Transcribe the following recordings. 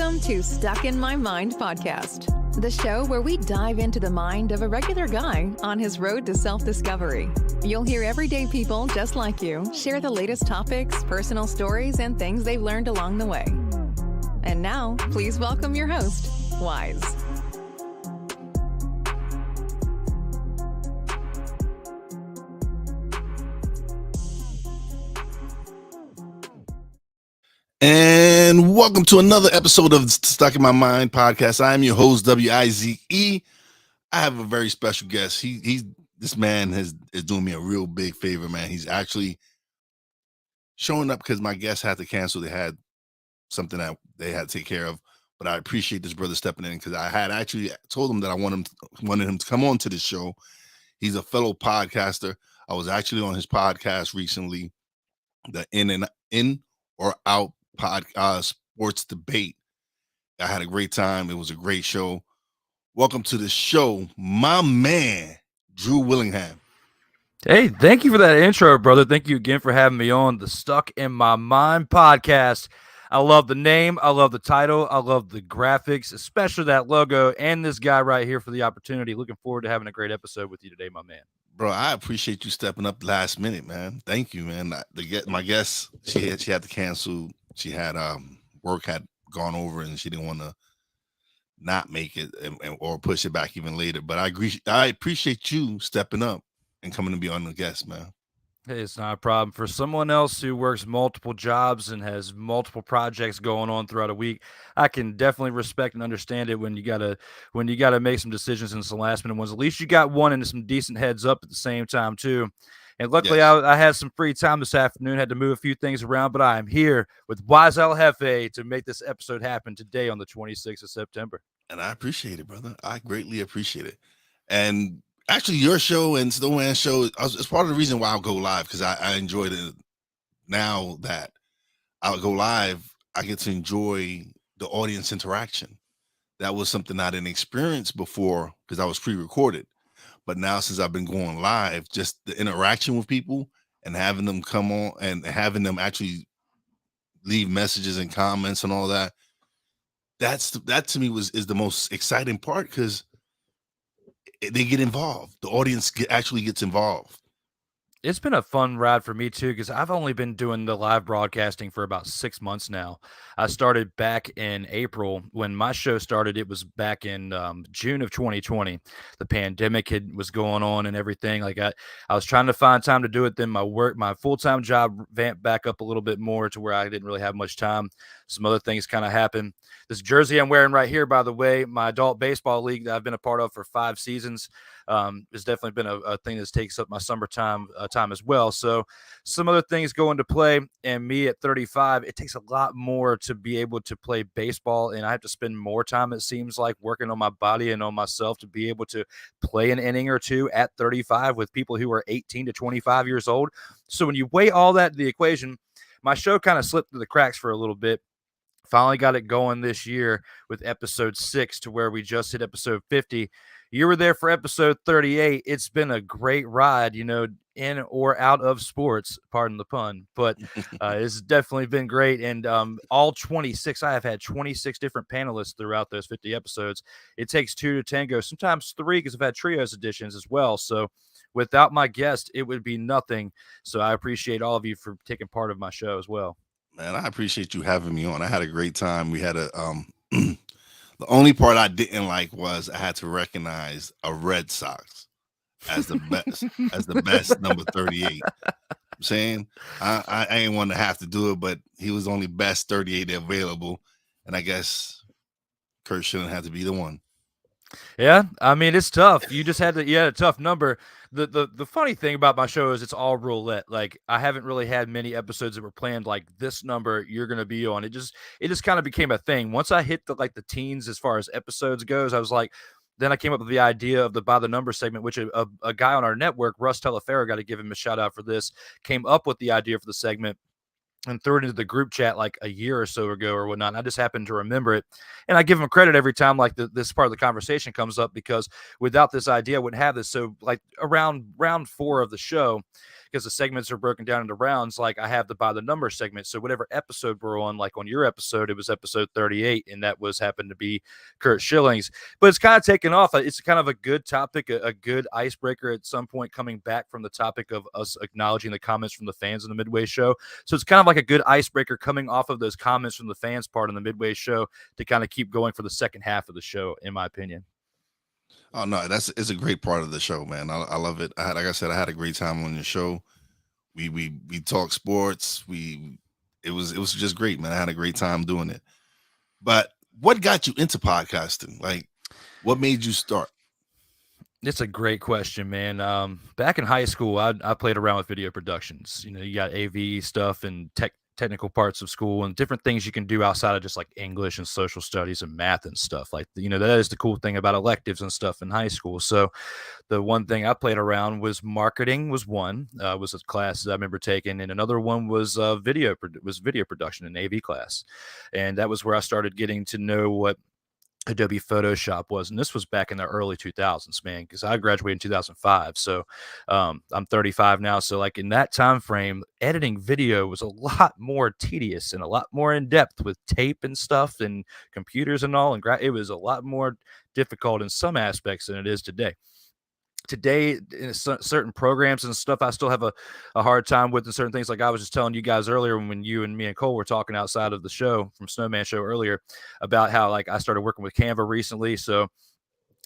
Welcome to Stuck in My Mind podcast, the show where we dive into the mind of a regular guy on his road to self-discovery. You'll hear everyday people just like you share the latest topics, personal stories, and things they've learned along the way. And now, please welcome your host, Wise. And welcome to another episode of Stuck in My Mind podcast. I am your host, W-I-Z-E. I have a very special guest. This man is doing me a real big favor, man. He's actually showing up because my guests had to cancel. They had something that they had to take care of. But I appreciate this brother stepping in because I had actually told him that I wanted him to come on to the show. He's a fellow podcaster. I was actually on his podcast recently, the In or Out sports debate. I had a great time. It was a great show. Welcome to the show, my man, Drew Willlingham. Hey, thank you for that intro, brother. Thank you again for having me on the Stuck in My Mind podcast. I love the name. I love the title. I love the graphics, especially that logo and this guy right here for the opportunity. Looking forward to having a great episode with you today, my man. Bro, I appreciate you stepping up last minute, man. Thank you, man. My guest, she had to cancel. She had work had gone over and she didn't want to not make it or push it back even later. But I appreciate you stepping up and coming to be on the guest, man. Hey, it's not a problem. For someone else who works multiple jobs and has multiple projects going on throughout a week, I can definitely respect and understand it when you gotta make some decisions and some last minute ones. At least you got one and some decent heads up at the same time too. And luckily, yes. I had some free time this afternoon, had to move a few things around, but I am here with Wise El Jefe to make this episode happen today on the 26th of September. And I appreciate it, brother. I greatly appreciate it. And actually, your show and Snowman's show is part of the reason why I'll go live, because I enjoyed it. Now that I'll go live, I get to enjoy the audience interaction. That was something I didn't experience before because I was pre-recorded. But now, since I've been going live, just the interaction with people and having them come on and having them actually leave messages and comments and all that, that to me is the most exciting part because they get involved. The audience actually gets involved. It's been a fun ride for me too, because I've only been doing the live broadcasting for about 6 months now. I started back in April. When my show started, it was back in June of 2020. The pandemic was going on and everything. Like I was trying to find time to do it. Then my full-time job vamped back up a little bit more to where I didn't really have much time. Some other things kind of happened. This jersey I'm wearing right here, by the way, my adult baseball league that I've been a part of for 5 seasons, has definitely been a thing that takes up my summertime time as well. So some other things go into play, and me at 35, it takes a lot more to be able to play baseball, and I have to spend more time, it seems like, working on my body and on myself to be able to play an inning or two at 35 with people who are 18 to 25 years old. So when you weigh all that to the equation, my show kind of slipped through the cracks for a little bit. Finally got it going this year with episode 6 to where we just hit episode 50. You were there for episode 38. It's been a great ride, in or out of sports, pardon the pun, but it's definitely been great. And all 26, I have had 26 different panelists throughout those 50 episodes. It takes 2 to tango, sometimes 3 because I've had trios editions as well. So without my guest, it would be nothing. So I appreciate all of you for taking part of my show as well. Man, I appreciate you having me on. I had a great time. We had the only part I didn't like was I had to recognize a Red Sox as the best number 38. I'm saying I ain't want to have to do it, but he was only best 38 available, and I guess Kurt shouldn't have to be the one. Yeah, I mean, it's tough. You had a tough number. The funny thing about my show is it's all roulette. Like, I haven't really had many episodes that were planned like this number you're going to be on. It just kind of became a thing. Once I hit the teens as far as episodes goes, I was like, then I came up with the idea of the by the number segment, which a guy on our network, Russ Telefero, got to give him a shout out for this, came up with the idea for the segment and threw it into the group chat like a year or so ago or whatnot. And I just happened to remember it. And I give him credit every time this part of the conversation comes up, because without this idea, I wouldn't have this. So like around round 4 of the show, because the segments are broken down into rounds. Like I have the by the number segment. So whatever episode we're on, like on your episode, it was episode 38, and that was happened to be Kurt Schilling's. But it's kind of taken off. It's kind of a good topic, a good icebreaker at some point, coming back from the topic of us acknowledging the comments from the fans in the Midway show. So it's kind of like a good icebreaker coming off of those comments from the fans part in the Midway show to kind of keep going for the second half of the show, in my opinion. Oh no, it's a great part of the show, man. I love it. Like I said, I had a great time on your show. We talk sports. It was just great, man. I had a great time doing it. But what got you into podcasting? Like, what made you start? It's a great question, man. Back in high school, I played around with video productions. You know, you got AV stuff and technical parts of school and different things you can do outside of just like English and social studies and math and stuff. Like, you know, that is the cool thing about electives and stuff in high school. So the one thing I played around was marketing was one, was a class that I remember taking. And another one was video production, an AV class. And that was where I started getting to know what Adobe Photoshop was. And this was back in the early 2000s, man, because I graduated in 2005. So I'm 35 now. So like in that time frame, editing video was a lot more tedious and a lot more in depth with tape and stuff and computers and all. And it was a lot more difficult in some aspects than it is today. Today, in certain programs and stuff, I still have a hard time with, and certain things. Like I was just telling you guys earlier when you and me and Cole were talking outside of the show from Snowman Show earlier about how like I started working with Canva recently. So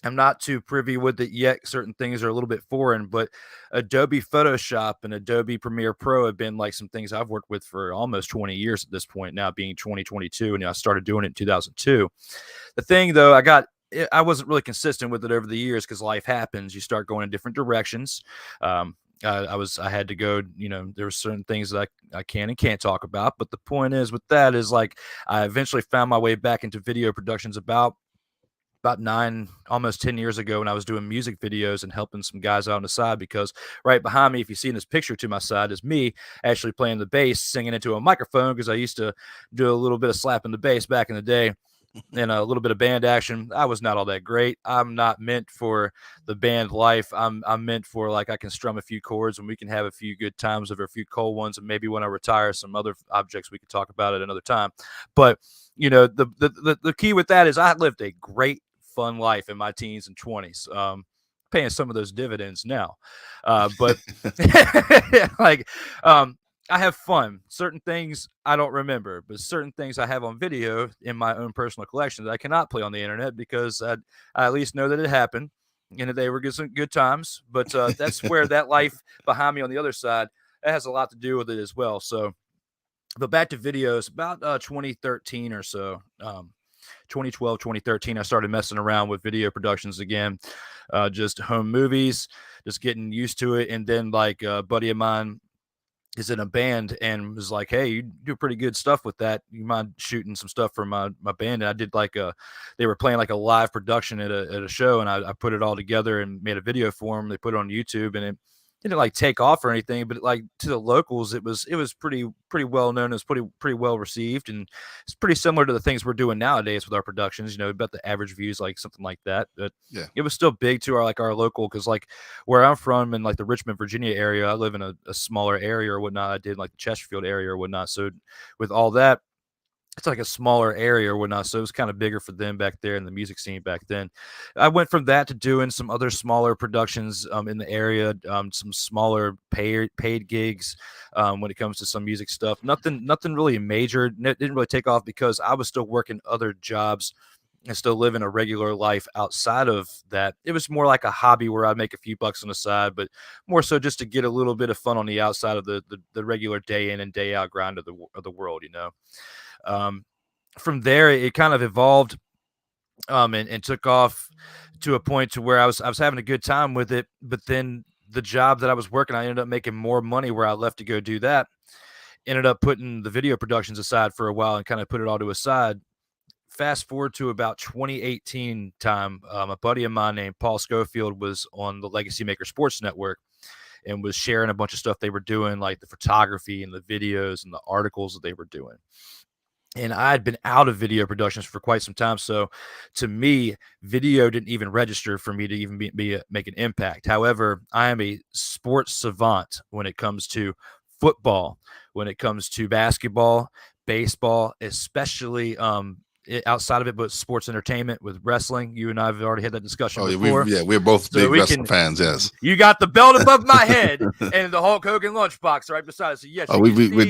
I'm not too privy with it yet. Certain things are a little bit foreign, but Adobe Photoshop and Adobe Premiere Pro have been like some things I've worked with for almost 20 years at this point, now being 2022. And I started doing it in 2002. The thing though, I wasn't really consistent with it over the years because life happens. You start going in different directions. I had to go, you know, there were certain things that I can and can't talk about. But the point is with that is like, I eventually found my way back into video productions about 9, almost 10 years ago when I was doing music videos and helping some guys out on the side, because right behind me, if you see in this picture to my side, is me actually playing the bass, singing into a microphone, because I used to do a little bit of slapping the bass back in the day. And a little bit of band action. I was not all that great. I'm not meant for the band life. I'm meant for like I can strum a few chords and we can have a few good times over a few cold ones. And maybe when I retire, some other objects we could talk about at another time. But you know, the key with that is I lived a great fun life in my teens and 20s. Paying some of those dividends now, but like I have fun. Certain things I don't remember, but certain things I have on video in my own personal collection that I cannot play on the internet because I at least know that it happened and that they were some good times. But that's where that life behind me on the other side, that has a lot to do with it as well. So, but back to videos, about 2013 or so, 2012, 2013, I started messing around with video productions again, just home movies, just getting used to it. And then like a buddy of mine is in a band and was like, hey, you do pretty good stuff with that. You mind shooting some stuff for my band? And I did they were playing like a live production at a show, and I put it all together and made a video for them. They put it on YouTube, and it didn't like take off or anything, but like to the locals, it was pretty well known. It was pretty well received, and it's pretty similar to the things we're doing nowadays with our productions. You know, about the average views, like something like that. But yeah, it was still big to our local, because like where I'm from in like the Richmond, Virginia area, I live in a smaller area or whatnot. I did like the Chesterfield area or whatnot. So with all that, it's like a smaller area or whatnot. So it was kind of bigger for them back there in the music scene back then. I went from that to doing some other smaller productions in the area, some smaller paid gigs when it comes to some music stuff. Nothing really major. It didn't really take off because I was still working other jobs and still living a regular life outside of that. It was more like a hobby where I'd make a few bucks on the side, but more so just to get a little bit of fun on the outside of the regular day in and day out grind of the world, you know. From there, it kind of evolved and took off to a point to where I was having a good time with it. But then the job that I was working, I ended up making more money where I left to go do that. Ended up putting the video productions aside for a while and kind of put it all to a side. Fast forward to about 2018 time, a buddy of mine named Paul Schofield was on the Legacy Maker Sports Network and was sharing a bunch of stuff they were doing, like the photography and the videos and the articles that they were doing. And I had been out of video productions for quite some time. So to me, video didn't even register for me to even make an impact. However, I am a sports savant when it comes to football, when it comes to basketball, baseball, especially outside of it, but sports entertainment with wrestling. You and I have already had that discussion Oh, before. we're both So big we wrestling can. fans. Yes. You got the belt above my head and the Hulk Hogan lunchbox right beside us. So yes, Oh, you can we're see.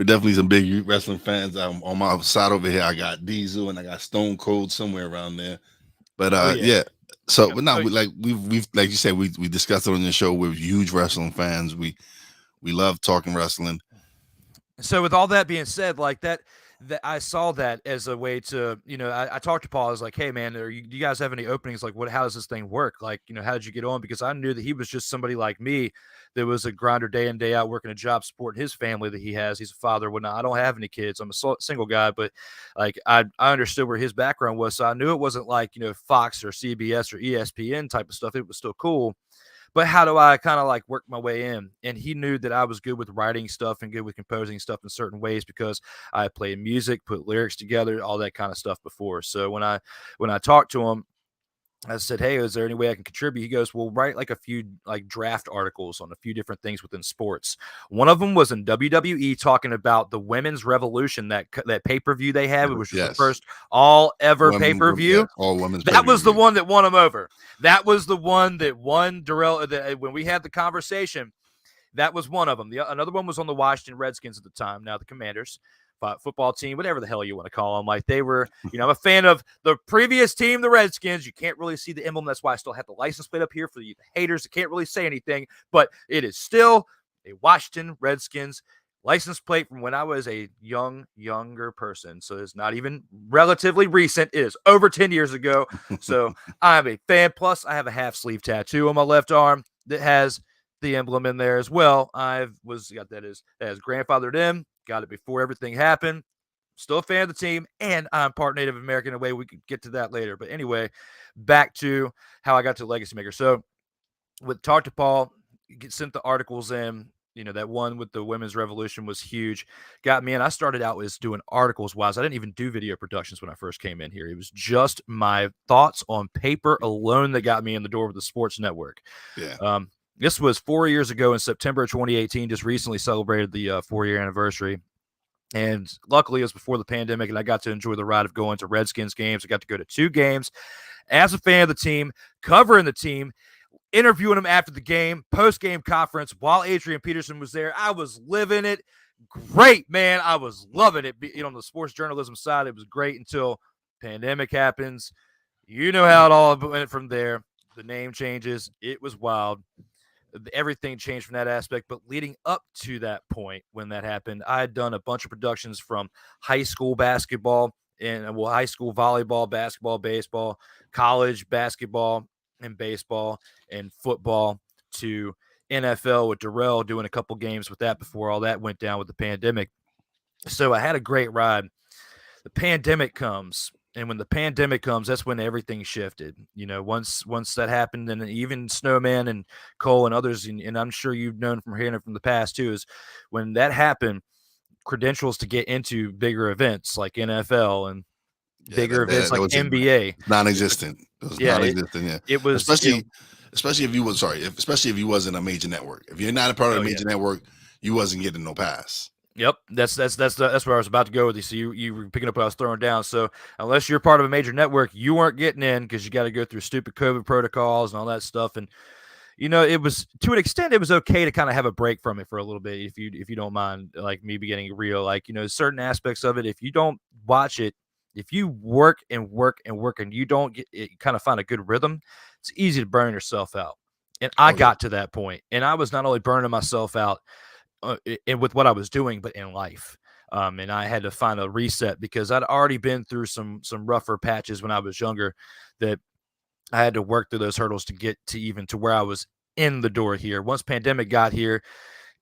definitely some big wrestling fans. On my side over here, I got Diesel and I got Stone Cold somewhere around there. But Oh yeah. yeah. So, Yep. but now we've like you said, we discussed it on the show. We're huge wrestling fans. We love talking wrestling. So with all that being said, like that I saw that as a way to, I talked to Paul. I was like, hey man, do you guys have any openings? Like, how does this thing work? Like, how did you get on? Because I knew that he was just somebody like me that was a grinder day in, day out, working a job, supporting his family that he has. He's a father. Whatnot. I don't have any kids. I'm a single guy, but like I understood where his background was. So I knew it wasn't like, Fox or CBS or ESPN type of stuff. It was still cool. But how do I kind of like work my way in? And he knew that I was good with writing stuff and good with composing stuff in certain ways because I played music, put lyrics together, all that kind of stuff before. So when I talked to him, I said, hey, is there any way I can contribute? He goes, well, write like a few like draft articles on a few different things within sports. One of them was in WWE talking about the women's revolution, that pay-per-view they had, which was the first all ever pay-per-view. Yeah, all women's that was the one that won him over. That was the one that won Darrell. When we had the conversation, that was one of them. Another one was on the Washington Redskins at the time, now the Commanders. Football team, whatever the hell you want to call them. Like they were, I'm a fan of the previous team, the Redskins. You can't really see the emblem. That's why I still have the license plate up here for the haters that can't really say anything, but it is still a Washington Redskins license plate from when I was a younger person. So it's not even relatively recent. It is over 10 years ago. So I'm a fan. Plus I have a half sleeve tattoo on my left arm that has the emblem in there as well. Got that as grandfathered in. Got it before everything happened. Still a fan of the team, and I'm part Native American in a way. We could get to that later. But anyway, back to how I got to Legacy Maker. So talk to Paul, sent the articles in. That one with the women's revolution was huge. Got me in. I started out as doing articles wise. I didn't even do video productions when I first came in here. It was just my thoughts on paper alone that got me in the door with the sports network. Yeah. This was 4 years ago in September of 2018, just recently celebrated the 4-year anniversary. And luckily, it was before the pandemic, and I got to enjoy the ride of going to Redskins games. I got to go to 2 games as a fan of the team, covering the team, interviewing them after the game, post-game conference while Adrian Peterson was there. I was living it. Great, man. I was loving it. On the sports journalism side, it was great until pandemic happens. You know how it all went from there. The name changes. It was wild. Everything changed from that aspect. But leading up to that point when that happened, I had done a bunch of productions from high school basketball and high school volleyball, basketball, baseball, college basketball and baseball and football to NFL with Darrell doing a couple games with that before all that went down with the pandemic. So I had a great ride. The pandemic comes. And when the pandemic comes, that's when everything shifted. Once that happened, and even Snowman and Cole and others, and I'm sure you've known from hearing it from the past too, is when that happened, credentials to get into bigger events like NFL and bigger events like NBA, non-existent. It was non-existent. Yeah, it was especially if you wasn't a major network. If you're not a part of a major network, you wasn't getting no pass. Yep, that's where I was about to go with you. So you were picking up what I was throwing down. So unless you're part of a major network, you weren't getting in because you got to go through stupid COVID protocols and all that stuff. And it was, to an extent, it was okay to kind of have a break from it for a little bit if you don't mind, like me beginning real. Like certain aspects of it, if you don't watch it, if you work and work and work and you don't kind of find a good rhythm, it's easy to burn yourself out. And I got to that point, and I was not only burning myself out with what I was doing, but in life. And I had to find a reset because I'd already been through some rougher patches when I was younger that I had to work through those hurdles to get to even to where I was in the door here. Once pandemic got here,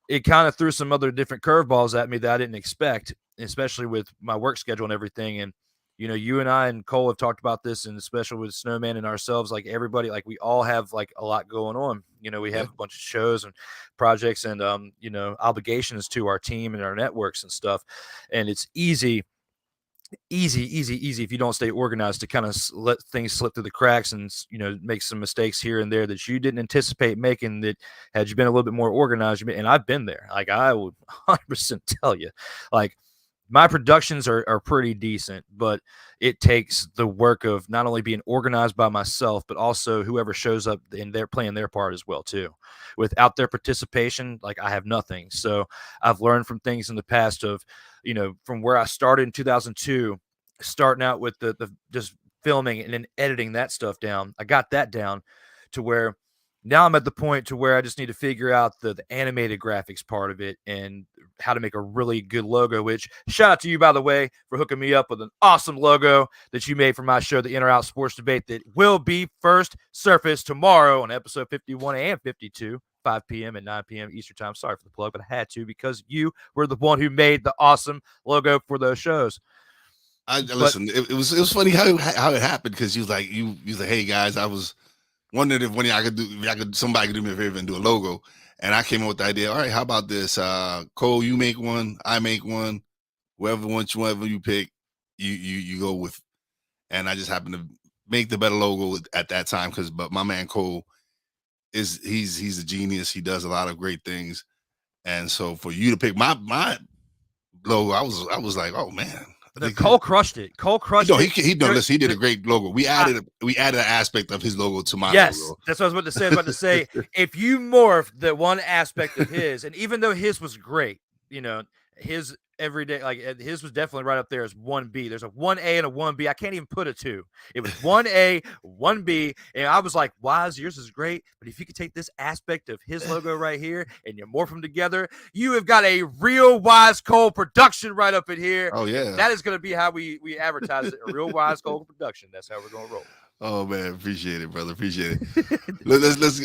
it kind of threw some other different curveballs at me that I didn't expect, especially with my work schedule and everything. And you and I and Cole have talked about this, and especially with Snowman and ourselves, like everybody, like we all have like a lot going on. We have a bunch of shows and projects and, obligations to our team and our networks and stuff. And it's easy easy if you don't stay organized to kind of let things slip through the cracks and make some mistakes here and there that you didn't anticipate making. That had you been a little bit more organized, and I've been there. Like I would 100% tell you, like my productions are pretty decent, but it takes the work of not only being organized by myself, but also whoever shows up and they're playing their part as well too. Without their participation, like I have nothing. So I've learned from things in the past of, from where I started in 2002, starting out with the just filming and then editing that stuff down. I got that down to where now I'm at the point to where I just need to figure out the animated graphics part of it and how to make a really good logo, which shout out to you, by the way, for hooking me up with an awesome logo that you made for my show, the In or Out Sports Debate, that will be first surfaced tomorrow on episode 51 and 52, 5 p.m. and 9 p.m. Eastern time. Sorry for the plug, but I had to because you were the one who made the awesome logo for those shows. Listen, it was funny how it happened, because you was like, hey guys, I was wondered if somebody could do me a favor and do a logo. And I came up with the idea, all right, how about this? Cole, you make one, I make one, whoever you pick, you go with. And I just happened to make the better logo at that time, but my man Cole he's a genius. He does a lot of great things. And so for you to pick my logo, I was like, oh man. Cole crushed it. Listen, he did a great logo. We added an aspect of his logo to my logo. Yes, that's what I was about to say. If you morph the one aspect of his, and even though his was great, his everyday, like his was definitely right up there as 1B. There's a 1A and a 1B. I can't even put a 2. It was 1A, 1B, and I was like, Wise, yours is great, but if you could take this aspect of his logo right here and you morph them together, you have got a real Wise Cole production right up in here. Oh yeah, that is going to be how we advertise it. A real Wise Cole production. That's how we're going to roll. Oh man, appreciate it, brother. Appreciate it. let's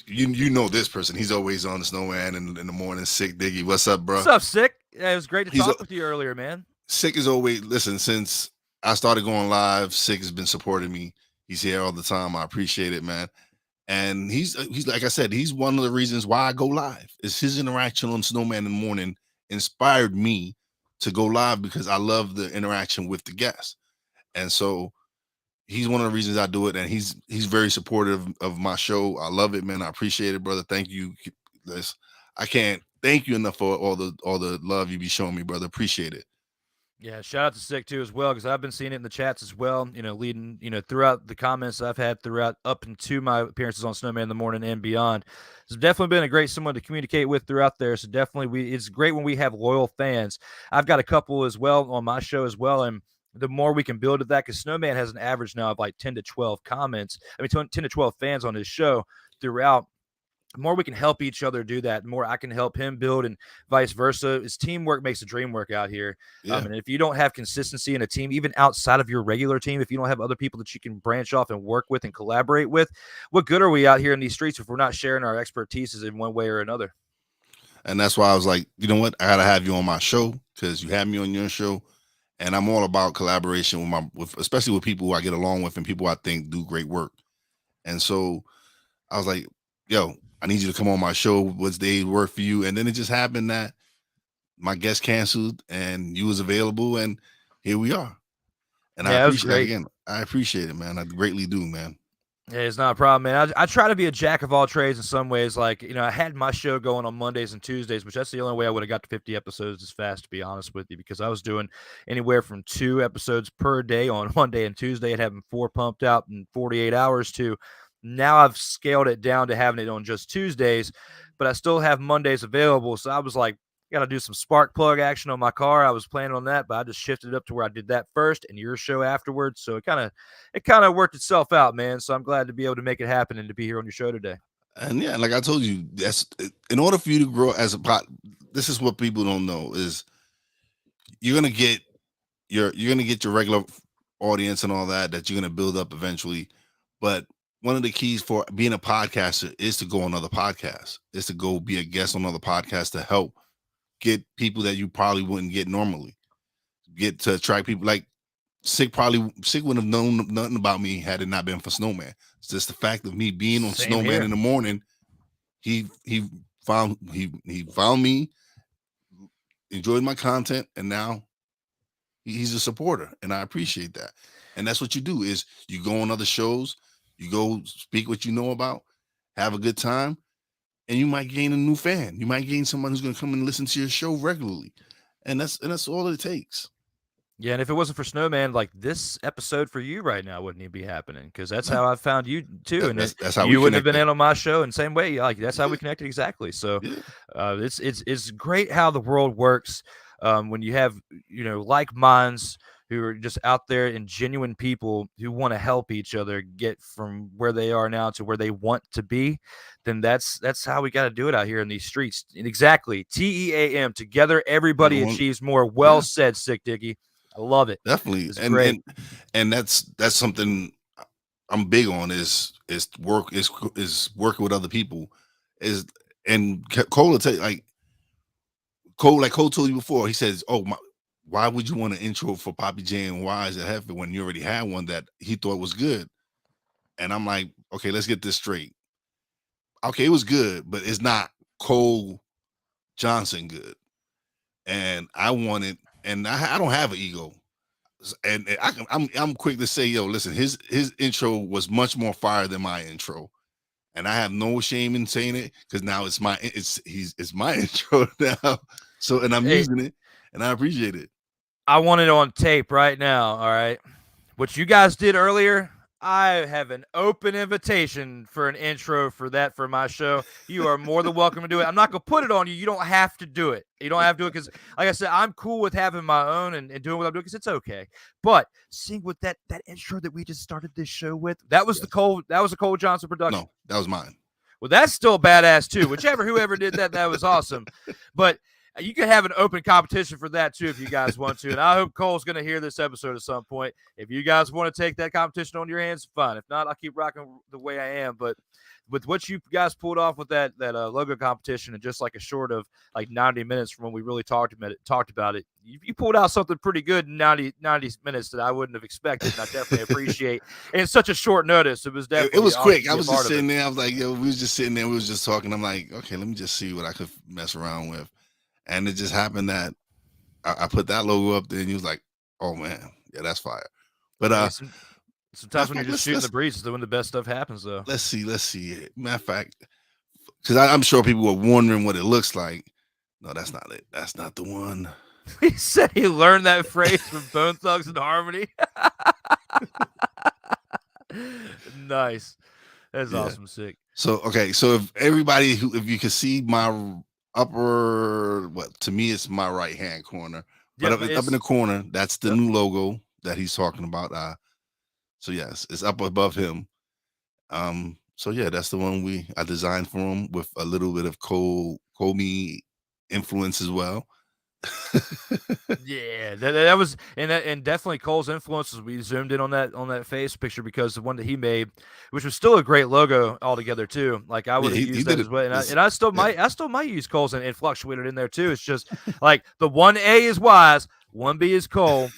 you know this person. He's always on the Snowman in the morning. Sick Diggy, what's up, bro? What's up, Sick? Yeah, it was great to talk with you earlier, man. Sick is always, listen, since I started going live, Sick has been supporting me. He's here all the time. I appreciate it, man. And he's like I said, he's one of the reasons why I go live. It's his interaction on Snowman in the morning inspired me to go live, because I love the interaction with the guests. And so he's one of the reasons I do it, and he's very supportive of my show. I love it, man. I appreciate it, brother. Thank you. I can't thank you enough for all the love you be showing me, brother. Appreciate it. Yeah, shout out to Sick too as well, because I've been seeing it in the chats as well. Leading throughout the comments I've had throughout up into my appearances on Snowman in the Morning and beyond. It's definitely been a great someone to communicate with throughout there. So definitely, it's great when we have loyal fans. I've got a couple as well on my show as well, and the more we can build at that, because Snowman has an average now of like 10 to 12 comments. 10 to 12 fans on his show throughout. The more we can help each other do that, the more I can help him build, and vice versa. It's teamwork makes the dream work out here. Yeah. And if you don't have consistency in a team, even outside of your regular team, if you don't have other people that you can branch off and work with and collaborate with, what good are we out here in these streets if we're not sharing our expertise in one way or another? And that's why I was like, you know what? I got to have you on my show, because you have me on your show. And I'm all about collaboration especially with people who I get along with and people I think do great work. And so I was like, yo, I need you to come on my show. What's days work for you? And then it just happened that my guest canceled and you was available, and here we are. And I appreciate it again. I appreciate it, man. I greatly do, man. Yeah, it's not a problem, man. I try to be a jack of all trades in some ways. Like, I had my show going on Mondays and Tuesdays, which that's the only way I would have got to 50 episodes as fast, to be honest with you, because I was doing anywhere from 2 episodes per day on Monday and Tuesday and having 4 pumped out in 48 hours to now I've scaled it down to having it on just Tuesdays, but I still have Mondays available. So I was like, got to do some spark plug action on my car. I was planning on that, but I just shifted it up to where I did that first and your show afterwards. So it kind of worked itself out, man. So I'm glad to be able to make it happen and to be here on your show today. And yeah, like I told you, that's in order for you to grow as a pot. This is what people don't know is you're gonna get your regular audience and all that you're gonna build up eventually. But one of the keys for being a podcaster is to go on other podcasts, is to go be a guest on other podcasts to help get people that you probably wouldn't get normally. Get to attract people like Sick wouldn't have known nothing about me had it not been for Snowman. It's just the fact of me being on Same Snowman here. in the morning. He found me, enjoyed my content, and now He's a supporter, and I appreciate that. And that's what you do is you go on other shows, you go speak what you know about, have a good time, and you might gain a new fan. You might gain someone who's going to come and listen to your show regularly, and that's all it takes. Yeah, and if it wasn't for Snowman, like this episode for you right now wouldn't even be happening because that's No, how I found you too, and that's how we you wouldn't have been connected. in on my show. And same way, like that's how Yeah, we connected exactly. So, yeah, it's great how the world works when you have like minds who are just out there and genuine people who want to help each other get from where they are now to where they want to be. Then that's how we got to do it out here in these streets. And exactly, TEAM. Together, everybody everyone, achieves more. Well yeah, said, Sick Dicky. I love it. definitely. It's And great. that's something I'm big on is working with other people is and Cole will tell you, like Cole told you before. He says, "Oh my, why would you want an intro for Poppy J and Why is it Heavy when you already had one that he thought was good?" And I'm like, "Okay, let's get this straight. Okay, it was good, but it's not Cole Johnson good." And I wanted, and I don't have an ego, and I'm quick to say, yo, listen, his intro was much more fire than my intro, and I have no shame in saying it because now it's my intro now. So and I'm Hey, using it, and I appreciate it. I want it on tape right now. All right. What you guys did earlier, I have an open invitation for an intro for that for my show. You are more than welcome to do it. I'm not going to put it on you. You don't have to do it. You don't have to do it because, like I said, I'm cool with having my own and doing what I'm doing because it's okay. But seeing with that intro that we just started this show with, that was Yes. a Cole Johnson production. No, that was mine. Well, that's still badass too. Whoever did that was awesome. But you can have an open competition for that too if you guys want to. And I hope Cole's going to hear this episode at some point. If you guys want to take that competition on your hands, fine. If not, I'll keep rocking the way I am. But with what you guys pulled off with that logo competition in just like a short of like 90 minutes from when we really talked about it, you pulled out something pretty good in 90 minutes that I wouldn't have expected, and I definitely appreciate. And it's such a short notice. It was definitely It was awesome quick. to I be a was just part of it. sitting there. I was like, yo, we was just sitting there. We was just talking. I'm like, okay, let me just see what I could mess around with. And it just happened that I put that logo up there, and he was like, "Oh man, yeah, that's fire." But Hey, matter sometimes of when you're fact, just shooting the breeze is when the best stuff happens, though. let's see. Matter of fact, because I'm sure people were wondering what it looks like. No, that's not it. That's not the one. He said he learned that phrase from Bone Thugs and Harmony. Nice. That's Yeah. awesome, Sick. So okay, so if you can see my upper, what to me it's my right hand corner, but Yep, up in the corner, that's the yep. new logo that he's talking about. So yes, it's up above him. So yeah, that's the one I designed for him with a little bit of Comey influence as well. Yeah, that was and definitely Cole's influences. We zoomed in on that face picture because the one that he made, which was still a great logo altogether too. Like I Yeah, would have he used that did it. as well, and I still Yeah. might use Cole's and fluctuate it in there too. It's just like the 1A is Wise, 1B is Cole.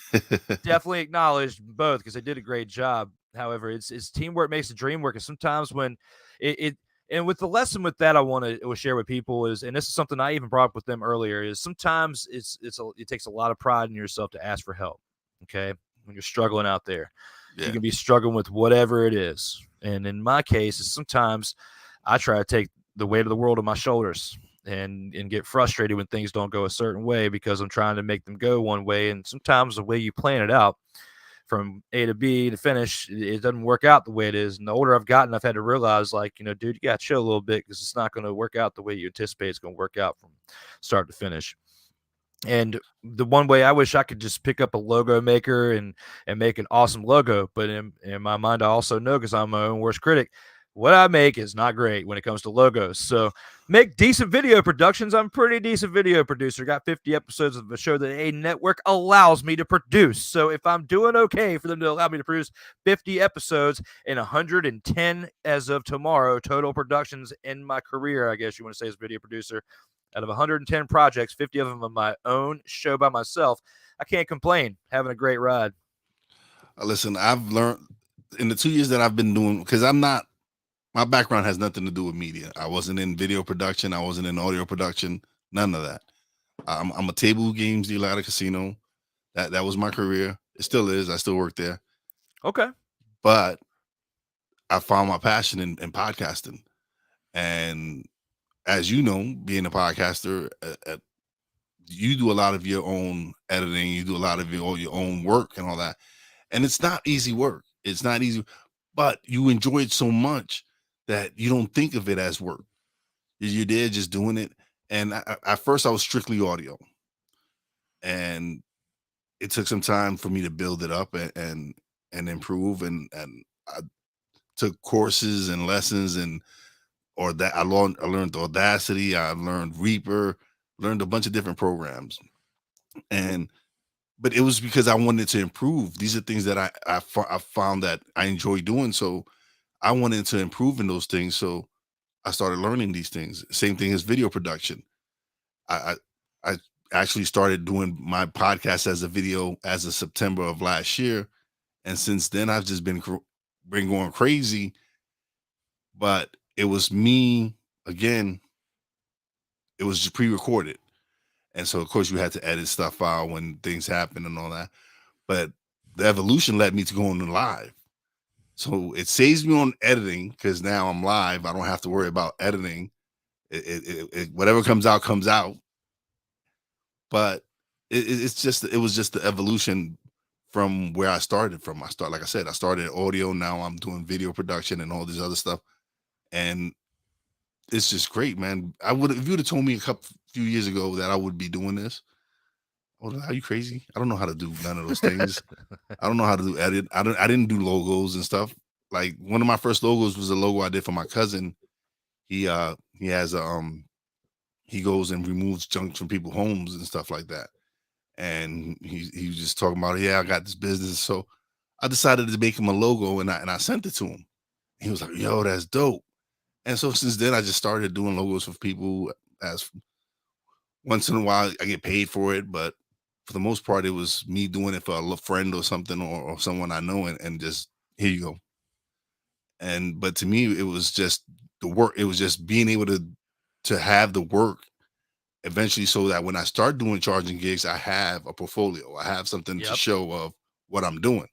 Definitely acknowledged both because they did a great job. However, it's teamwork makes the dream work, and sometimes when it and with the lesson with that I want to share with people is, and this is something I even brought up with them earlier, is sometimes it takes a lot of pride in yourself to ask for help. Okay, when you're struggling out there, Yeah. you can be struggling with whatever it is, and in my case, is sometimes I try to take the weight of the world on my shoulders and get frustrated when things don't go a certain way because I'm trying to make them go one way, and sometimes the way you plan it out from A to B to finish, it doesn't work out the way it is. And the older I've gotten, I've had to realize, like, dude, you got to chill a little bit because it's not going to work out the way you anticipate it's going to work out from start to finish. And the one way I wish I could just pick up a logo maker and make an awesome logo. But in my mind, I also know because I'm my own worst critic, what I make is not great when it comes to logos. So make decent video productions. I'm a pretty decent video producer. Got 50 episodes of a show that a network allows me to produce. So if I'm doing okay for them to allow me to produce 50 episodes and 110 as of tomorrow, total productions in my career, I guess you want to say as a video producer, out of 110 projects, 50 of them are my own show by myself, I can't complain. Having a great ride. Listen, I've learned in the 2 years that I've been doing, because my background has nothing to do with media. I wasn't in video production. I wasn't in audio production. None of that. I'm a table games dealer at a casino. That was my career. It still is. I still work there. Okay. But I found my passion in podcasting. And as you know, being a podcaster, you do a lot of your own editing. You do a lot of your own work and all that. And it's not easy work. It's not easy, but you enjoy it so much that you don't think of it as work. You're there just doing it. And at first, I was strictly audio, and it took some time for me to build it up and improve. And I took courses and lessons, and or that I learned Audacity. I learned Reaper, learned a bunch of different programs, and but it was because I wanted to improve. These are things that I found that I enjoy doing, so I wanted to improve in those things. So I started learning these things. Same thing as video production. I I actually started doing my podcast as a video as of September of last year, and since then I've just been going crazy. But it was me again. It was just pre-recorded, and so of course you had to edit stuff out when things happen and all that. But the evolution led me to going to live. So it saves me on editing because now I'm live. I don't have to worry about editing. Whatever comes out comes out. But it was just the evolution from where I started from. Like I said, I started audio. Now I'm doing video production and all this other stuff, and it's just great, man. I would if you would have told me a couple few years ago that I would be doing this. Are you crazy? I don't know how to do none of those things. I don't know how to do edit. I didn't do logos and stuff. Like one of my first logos was a logo I did for my cousin. He has he goes and removes junk from people's homes and stuff like that. And he was just talking about, yeah, I got this business. So I decided to make him a logo, and I sent it to him. He was like, yo, that's dope. And so since then I just started doing logos for people. As once in a while I get paid for it, but for the most part it was me doing it for a friend or something, or someone I know, and just here you go. And but to me it was just the work. It was just being able to have the work eventually, so that when I start doing charging gigs, I have a portfolio. I have something to Yep. show of what I'm doing.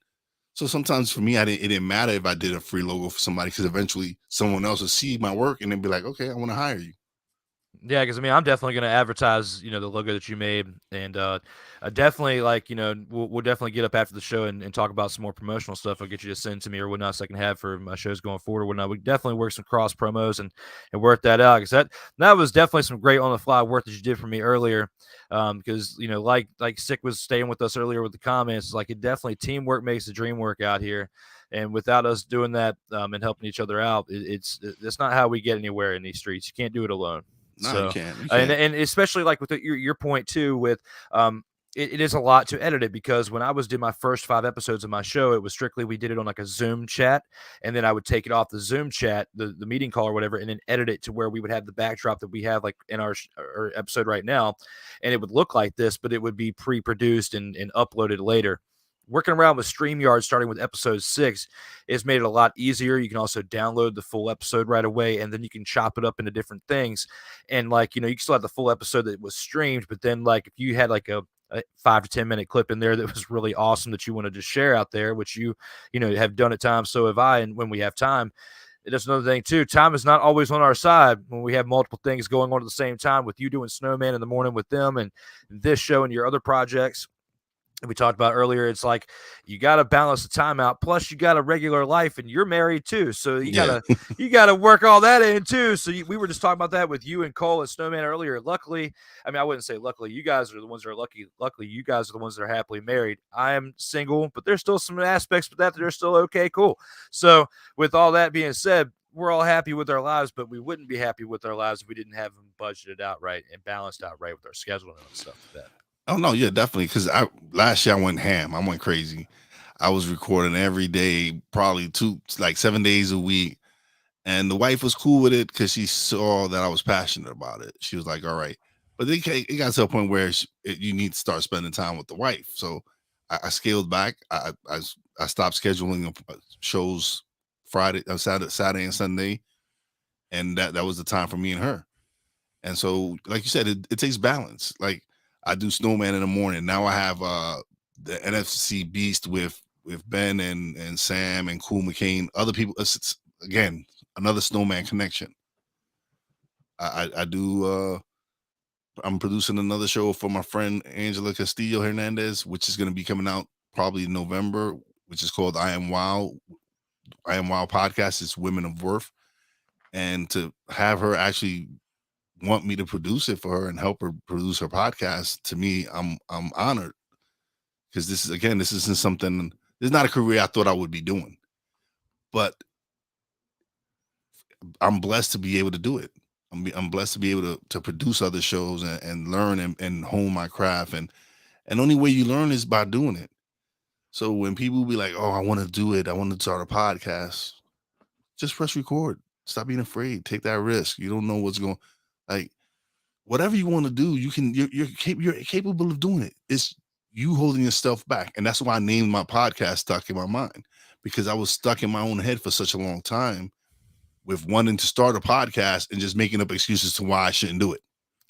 So sometimes for me, it didn't matter if I did a free logo for somebody, because eventually someone else will see my work and then be like, okay, I want to hire you. Yeah, because I mean, I'm definitely going to advertise, the logo that you made, and I definitely like, we'll definitely get up after the show and talk about some more promotional stuff. I'll get you to send to me or whatnot, so I can have for my shows going forward or whatnot. We definitely work some cross promos and work that out, because that was definitely some great on the fly work that you did for me earlier. Because like Sick was staying with us earlier with the comments, like it definitely teamwork makes the dream work out here. And without us doing that and helping each other out, it's not how we get anywhere in these streets. You can't do it alone. No, you So, can't. You and can't. and especially like with your point too, with it is a lot to edit it, because when I did my first 5 episodes of my show, it was strictly we did it on like a Zoom chat, and then I would take it off the Zoom chat, the meeting call or whatever, and then edit it to where we would have the backdrop that we have like in our episode right now, and it would look like this, but it would be pre-produced and uploaded later. Working around with StreamYard, starting with episode 6, has made it a lot easier. You can also download the full episode right away, and then you can chop it up into different things. And like, you can still have the full episode that was streamed, but then like if you had like a 5 to 10 minute clip in there that was really awesome that you wanted to share out there, which you have done at times, so have I. And when we have time, that's another thing too. Time is not always on our side when we have multiple things going on at the same time, with you doing Snowman in the morning with them, and this show and your other projects we talked about earlier. It's like you got to balance the time out. Plus, you got a regular life, and you're married too, so you Yeah. gotta work all that in too. So we were just talking about that with you and Cole and Snowman earlier. Luckily, I mean, I wouldn't say luckily. You guys are the ones that are lucky. Luckily, you guys are the ones that are happily married. I am single, but there's still some aspects of that are still okay, cool. So, with all that being said, we're all happy with our lives, but we wouldn't be happy with our lives if we didn't have them budgeted out right and balanced out right with our scheduling and stuff like that. Oh no, yeah, definitely. Because last year I went ham. I went crazy. I was recording every day, probably 7 days a week. And the wife was cool with it because she saw that I was passionate about it. She was like, all right. But it got to a point where you need to start spending time with the wife. So I scaled back. I stopped scheduling shows Saturday and Sunday. And that was the time for me and her. And so, like you said, it takes balance. Like I do Snowman in the morning. Now I have the NFC Beast with Ben and Sam and Cool McCain. Other people. It's, again, another Snowman connection. I do. I'm producing another show for my friend Angela Castillo Hernandez, which is going to be coming out probably in November, which is called I Am Wow. I Am Wow podcast. It's Women of Worth, and to have her actually want me to produce it for her and help her produce her podcast, to me, I'm honored, because this isn't something. This is not a career I thought I would be doing, but I'm blessed to be able to do it. I'm blessed to be able to produce other shows and learn and hone my craft, and the only way you learn is by doing it. So when people be like, "Oh, I want to do it. I want to start a podcast," just press record. Stop being afraid. Take that risk. You don't know what's going. Like, whatever you want to do, you can. You're capable of doing it. It's you holding yourself back, and that's why I named my podcast "Stuck in My Mind," because I was stuck in my own head for such a long time with wanting to start a podcast and just making up excuses to why I shouldn't do it.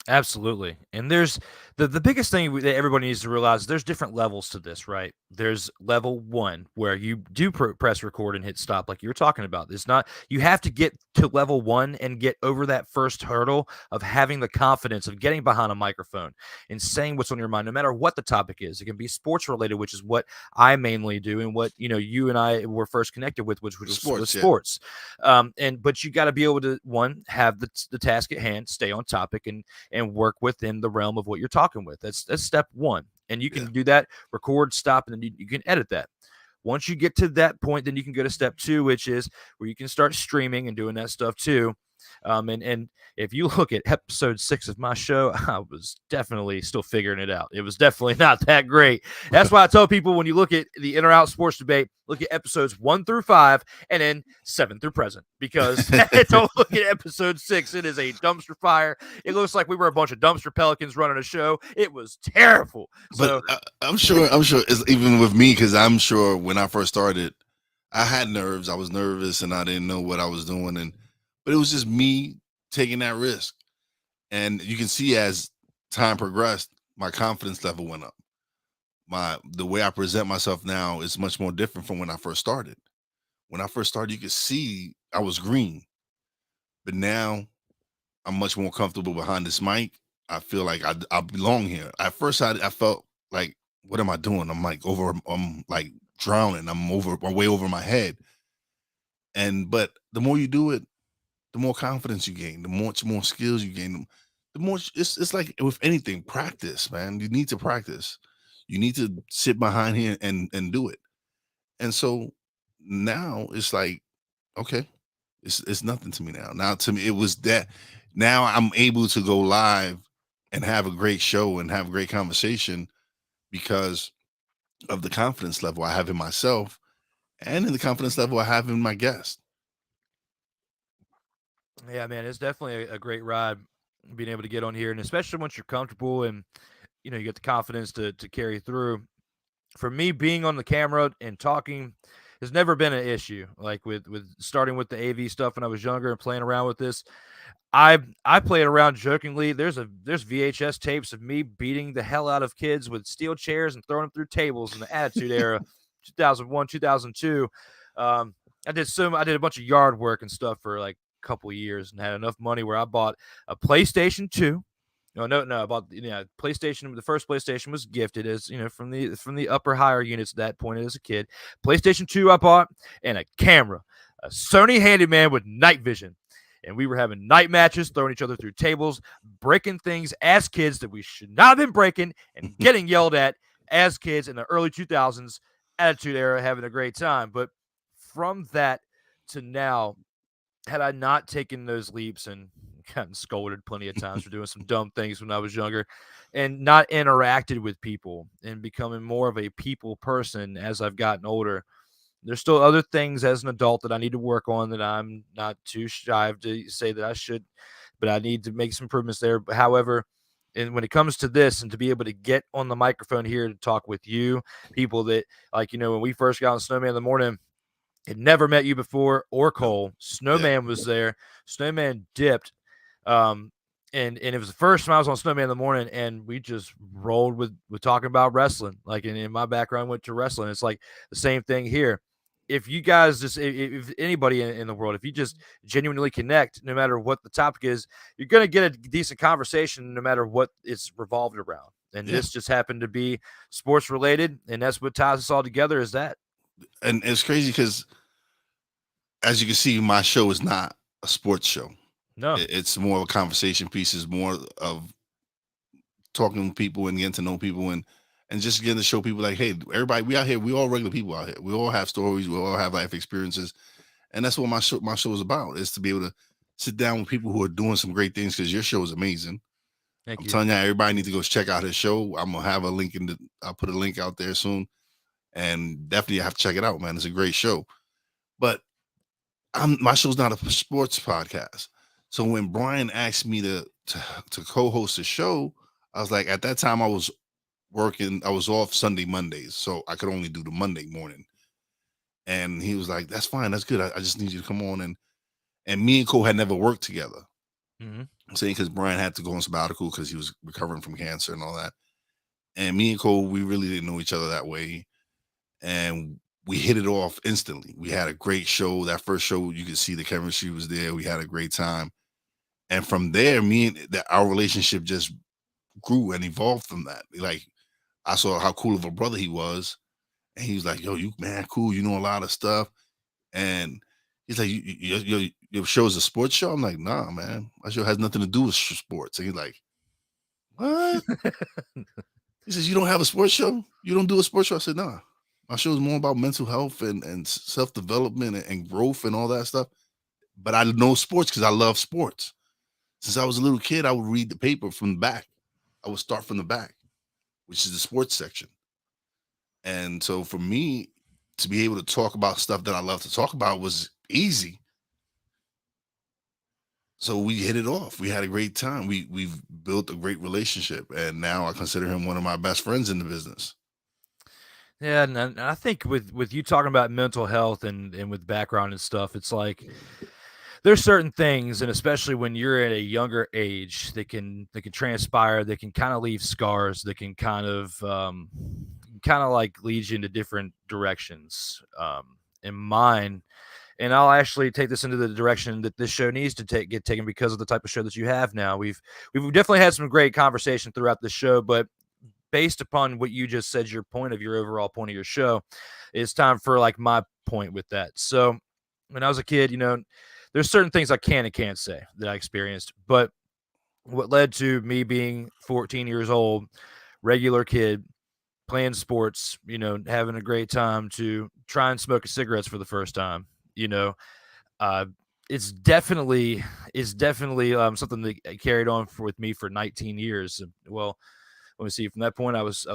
Absolutely. And there's the biggest thing that everybody needs to realize is there's different levels to this, right? There's level one where you do press record and hit stop, like you were talking about. It's not, you have to get to level one and get over that first hurdle of having the confidence of getting behind a microphone and saying what's on your mind, no matter what the topic is. It can be sports related, which is what I mainly do, and what, you and I were first connected with, which was sports. But you got to be able to, one, have the task at hand, stay on topic, and work within the realm of what you're talking with. That's step one. And you can do that, record, stop, and then you can edit that. Once you get to that point, then you can go to step two, which is where you can start streaming and doing that stuff too. And if you look at episode 6 of my show, I was definitely still figuring it out. It was definitely not that great. That's why I tell people, when you look at the In or Out Sports Debate, look at episodes 1 through 5 and then 7 through present, because don't look at episode 6. It is a dumpster fire. It looks like we were a bunch of dumpster pelicans running a show. It was terrible. But I'm sure it's even with me, because I'm sure when I first started, I had nerves. I was nervous and I didn't know what I was doing, but it was just me taking that risk. And you can see as time progressed, my confidence level went up. The way I present myself now is much more different from when I first started. When I first started, you could see I was green, but now I'm much more comfortable behind this mic. I feel like I belong here. At first, I felt like, what am I doing? I'm like drowning. I'm way over my head. But the more you do it, the more confidence you gain, the more skills you gain, the more it's like with anything, practice, man. You need to practice. You need to sit behind here and do it. And so now it's like, okay, it's nothing to me now. Now to me, it was that. Now I'm able to go live and have a great show and have great conversation because of the confidence level I have in myself and in the confidence level I have in my guest. Yeah, man, it's definitely a great ride being able to get on here, and especially once you're comfortable and you get the confidence to carry through. For me, being on the camera and talking has never been an issue. Like with starting with the AV stuff when I was younger and playing around with this, I play it around jokingly. There's VHS tapes of me beating the hell out of kids with steel chairs and throwing them through tables in the Attitude Era, 2001, 2002. I did a bunch of yard work and stuff for like a couple of years and had enough money where I bought a PlayStation 2. No, about PlayStation. The first PlayStation was gifted as from the upper higher units at that point as a kid. PlayStation 2 I bought, and a camera, a Sony Handyman with night vision. And we were having night matches, throwing each other through tables, breaking things as kids that we should not have been breaking, and getting yelled at as kids in the early 2000s, Attitude Era, having a great time. But from that to now, had I not taken those leaps and gotten scolded plenty of times for doing some dumb things when I was younger, and not interacted with people and becoming more of a people person as I've gotten older, there's still other things as an adult that I need to work on that I'm not too shy to say that I should, but I need to make some improvements there. But however, and when it comes to this and to be able to get on the microphone here to talk with you, people that when we first got on Snowman in the Morning, had never met you before or Cole. Snowman was there. Snowman dipped. and it was the first time I was on Snowman in the Morning, and we just rolled with talking about wrestling. Like in my background went to wrestling. It's like the same thing here. If you guys just, if anybody in the world, if you just genuinely connect, no matter what the topic is, you're going to get a decent conversation no matter what it's revolved around. And Yeah. this just happened to be sports related, and that's what ties us all together, is that. And it's crazy because, as you can see, my show is not a sports show. No. It's more of a conversation piece. It's more of talking to people and getting to know people, and just getting to show people like, hey, everybody, we out here, we all regular people out here. We all have stories, we all have life experiences. And that's what my show is about, is to be able to sit down with people who are doing some great things, because your show is amazing. Thank I'm you. telling you, everybody needs to go check out his show. I'm gonna have a link I'll put a link out there soon. And definitely have to check it out, man. It's a great show. But my show's not a sports podcast. So when Brian asked me to co-host the show, I was like, at that time I was working, I was off Sunday, Mondays, so I could only do the Monday morning. And he was like, that's fine, that's good. I just need you to come on. And me and Cole had never worked together. Mm-hmm. I'm saying, because Brian had to go on sabbatical because he was recovering from cancer and all that. And me and Cole, we really didn't know each other that way. And we hit it off instantly. We had a great show. That first show, you could see the chemistry was there. We had a great time. And from there, our relationship just grew and evolved from that. Like, I saw how cool of a brother he was. And he was like, yo, you man, cool. You know a lot of stuff. And he's like, your show's a sports show? I'm like, nah, man. My show has nothing to do with sports. And he's like, what? He says, you don't have a sports show? You don't do a sports show? I said, nah. My show is more about mental health and self-development and growth and all that stuff. But I know sports because I love sports. Since I was a little kid, I would read the paper from the back. I would start from the back, which is the sports section. And so for me to be able to talk about stuff that I love to talk about was easy. So we hit it off. We had a great time. We've built a great relationship. And now I consider him one of my best friends in the business. Yeah, and I think with you talking about mental health and with background and stuff, it's like there's certain things, and especially when you're at a younger age, that can transpire, that can kind of leave scars, that can kind of like lead you into different directions. In mine, and I'll actually take this into the direction that this show needs to get taken because of the type of show that you have now. We've definitely had some great conversation throughout the show, but based upon what you just said, your overall point of your show, it's time for like my point with that. So when I was a kid, there's certain things I can and can't say that I experienced, but what led to me being 14 years old, regular kid, playing sports, having a great time, to try and smoke cigarettes for the first time, it's definitely something that carried on with me for 19 years. Well, let me see. From that point, I was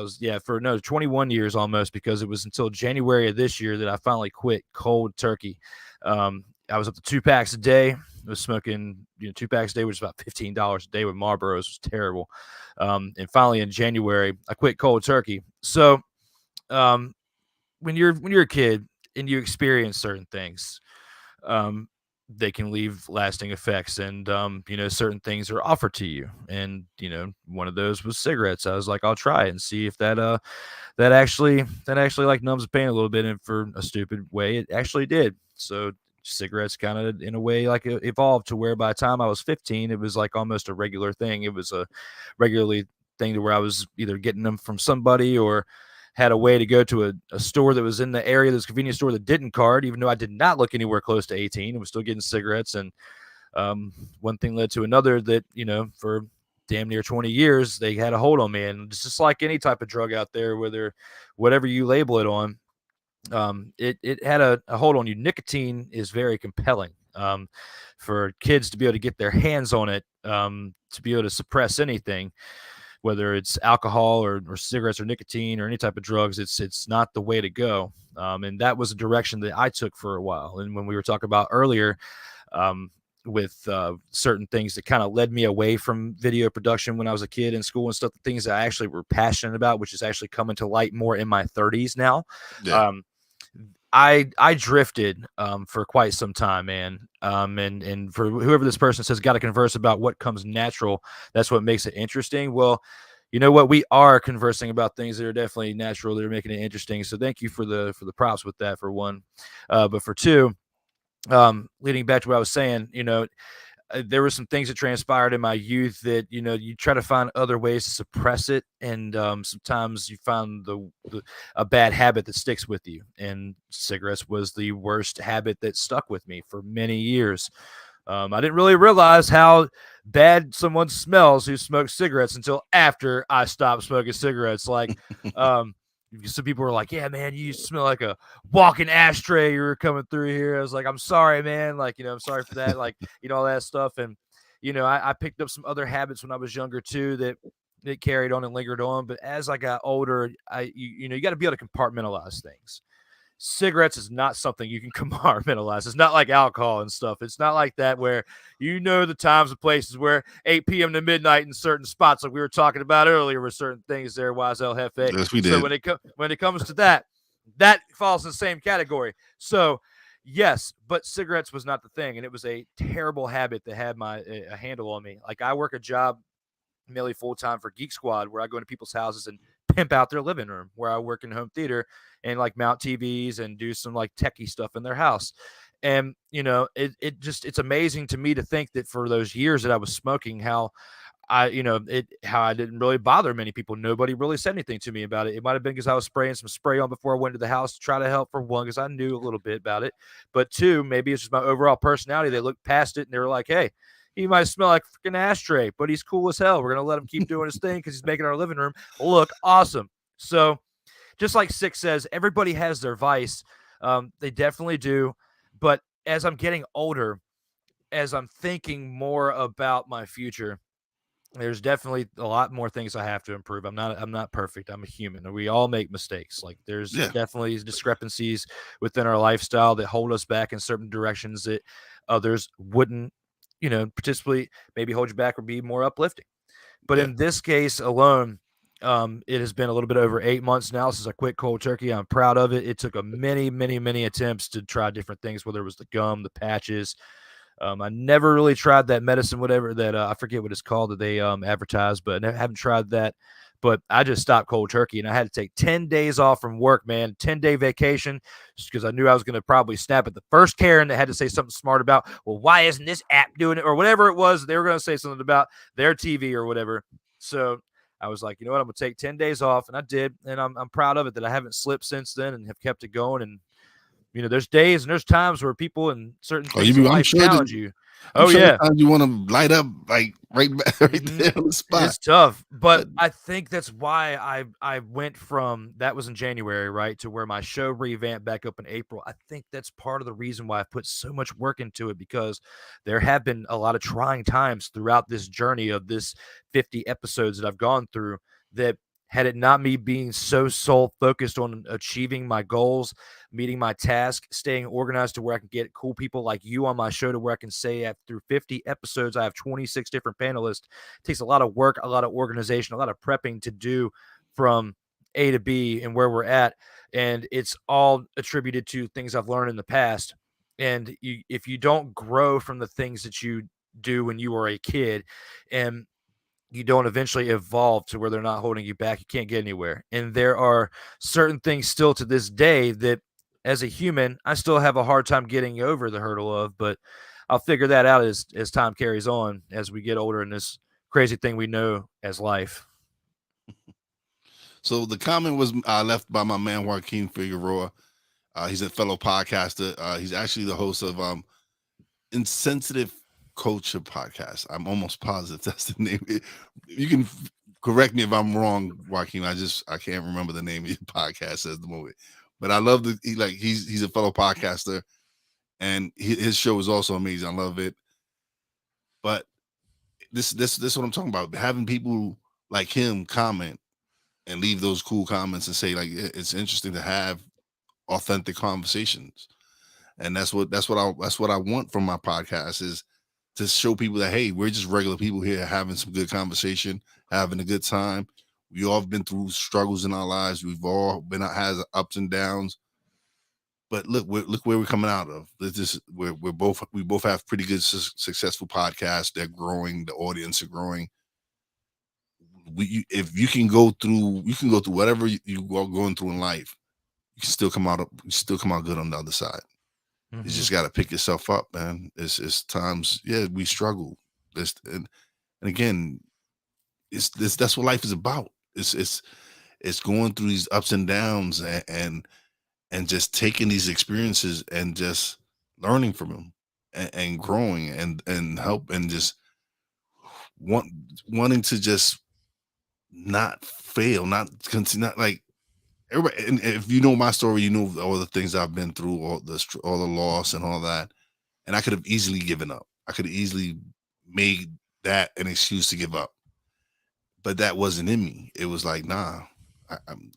for 21 years almost, because it was until January of this year that I finally quit cold turkey. I was up to 2 packs a day. I was smoking 2 packs a day, which is about $15 a day with Marlboros. It was terrible. And finally in January, I quit cold turkey. So when you're a kid and you experience certain things, they can leave lasting effects, and certain things are offered to you, and one of those was cigarettes. I was like, I'll try it and see if that actually like numbs the pain a little bit, and for a stupid way it actually did. So cigarettes kind of in a way like evolved to where by the time I was 15, it was like almost a regular thing. It was a regularly thing to where I was either getting them from somebody or had a way to go to a store that was in the area, this convenience store that didn't card, even though I did not look anywhere close to 18. I was still getting cigarettes. And one thing led to another that, for damn near 20 years, they had a hold on me. And it's just like any type of drug out there, whatever you label it on, it had a hold on you. Nicotine is very compelling for kids to be able to get their hands on it, to be able to suppress anything, whether it's alcohol or cigarettes or nicotine or any type of drugs. It's not the way to go. And that was a direction that I took for a while. And when we were talking about earlier, with certain things that kind of led me away from video production when I was a kid in school and stuff, the things that I actually were passionate about, which is actually coming to light more in my 30s now. Yeah. I drifted for quite some time, man. And for whoever this person says, got to converse about what comes natural. That's what makes it interesting. Well, you know what? We are conversing about things that are definitely natural. That are making it interesting. So thank you for the props with that, for one. But for two, leading back to what I was saying, there were some things that transpired in my youth that you try to find other ways to suppress it, and sometimes you find a bad habit that sticks with you, and cigarettes was the worst habit that stuck with me for many years. I didn't really realize how bad someone smells who smokes cigarettes until after I stopped smoking cigarettes. Like, um, some people were like, "Yeah, man, you smell like a walking ashtray. You were coming through here." I was like, "I'm sorry, man. Like, I'm sorry for that. Like, all that stuff." And I picked up some other habits when I was younger too that carried on and lingered on. But as I got older, you got to be able to compartmentalize things. Cigarettes is not something you can compartmentalize. It's not like alcohol and stuff. It's not like that where the times and places where 8 p.m. to midnight in certain spots, like we were talking about earlier, with certain things there, YSL Hefe. Yes, we So did. when it comes to that falls in the same category. So yes, but cigarettes was not the thing, and it was a terrible habit that had a handle on me. Like, I work a job mainly full time for Geek Squad, where I go into people's houses and pimp out their living room, where I work in home theater and like mount TVs and do some like techie stuff in their house. And it's amazing to me to think that for those years that I was smoking, how I didn't really bother many people. Nobody really said anything to me about it. It might have been because I was spraying some spray on before I went to the house to try to help, for one, because I knew a little bit about it. But two, maybe it's just my overall personality. They looked past it and they were like, "Hey, he might smell like a freaking ashtray, but he's cool as hell. We're gonna let him keep doing his thing because he's making our living room look awesome." So, just like Six says, everybody has their vice. They definitely do. But as I'm getting older, as I'm thinking more about my future, there's definitely a lot more things I have to improve. I'm not perfect. I'm a human. We all make mistakes. Like, there's Yeah, definitely discrepancies within our lifestyle that hold us back in certain directions that others wouldn't, participate, maybe hold you back or be more uplifting. But yeah. in this case alone, it has been a little bit over 8 months now since I quit cold turkey. I'm proud of it. It took a many, many, many attempts to try different things, whether it was the gum, the patches. I never really tried that medicine, whatever that I forget what it's called that they advertise, but I haven't tried that. But I just stopped cold turkey, and I had to take 10 days off from work, man, 10-day vacation, just because I knew I was going to probably snap at the first Karen that had to say something smart about, well, why isn't this app doing it, or whatever it was. They were going to say something about their TV or whatever. So I was like, you know what, I'm going to take 10 days off, and I did, and I'm proud of it that I haven't slipped since then and have kept it going. And there's days and there's times where people and certain Oh, things in I'm life sure challenge you. I'm Oh sure yeah. sometimes you want to light up like right back, right Mhm. there on the spot. It's tough, but But I think that's why I went from that was in January, right, to where my show revamped back up in April. I think that's part of the reason why I put so much work into it, because there have been a lot of trying times throughout this journey of this 50 episodes that I've gone through, that had it not me being so sole focused on achieving my goals, meeting my task, staying organized to where I can get cool people like you on my show, to where I can say through 50 episodes, I have 26 different panelists. It takes a lot of work, a lot of organization, a lot of prepping to do from A to B and where we're at. And it's all attributed to things I've learned in the past. And if you don't grow from the things that you do when you were a kid, and you don't eventually evolve to where they're not holding you back, you can't get anywhere. And there are certain things still to this day that, as a human, I still have a hard time getting over the hurdle of, but I'll figure that out as time carries on, as we get older in this crazy thing we know as life. so the comment was left by my man Joaquin Figueroa. He's a fellow podcaster. He's actually the host of Insensitive Culture Podcast. I'm almost positive that's the name. You can correct me if I'm wrong, Joaquin. I can't remember the name of your podcast at the moment. But I love he's a fellow podcaster, and his show is also amazing. I love it. But this is what I'm talking about. Having people like him comment and leave those cool comments and say like it's interesting to have authentic conversations. And that's what I want from my podcast, is to show people that, hey, we're just regular people here having some good conversation, having a good time. We all have been through struggles in our lives. We've all been has ups and downs. But look where we're coming out of. This we both have pretty good successful podcasts. They're growing. The audience are growing. If you can go through whatever you are going through in life. You still come out good on the other side. You Mm-hmm. just got to pick yourself up, man. It's times, yeah, we struggle. And again, it's this. That's what life is about. It's going through these ups and downs and just taking these experiences and just learning from them and growing and help and just want wanting to just not fail, not like everybody. And if you know my story, you know all the things I've been through, all the loss and all that. And I could have easily given up. I could have easily made that an excuse to give up, but that wasn't in me. It was like, nah. I'm,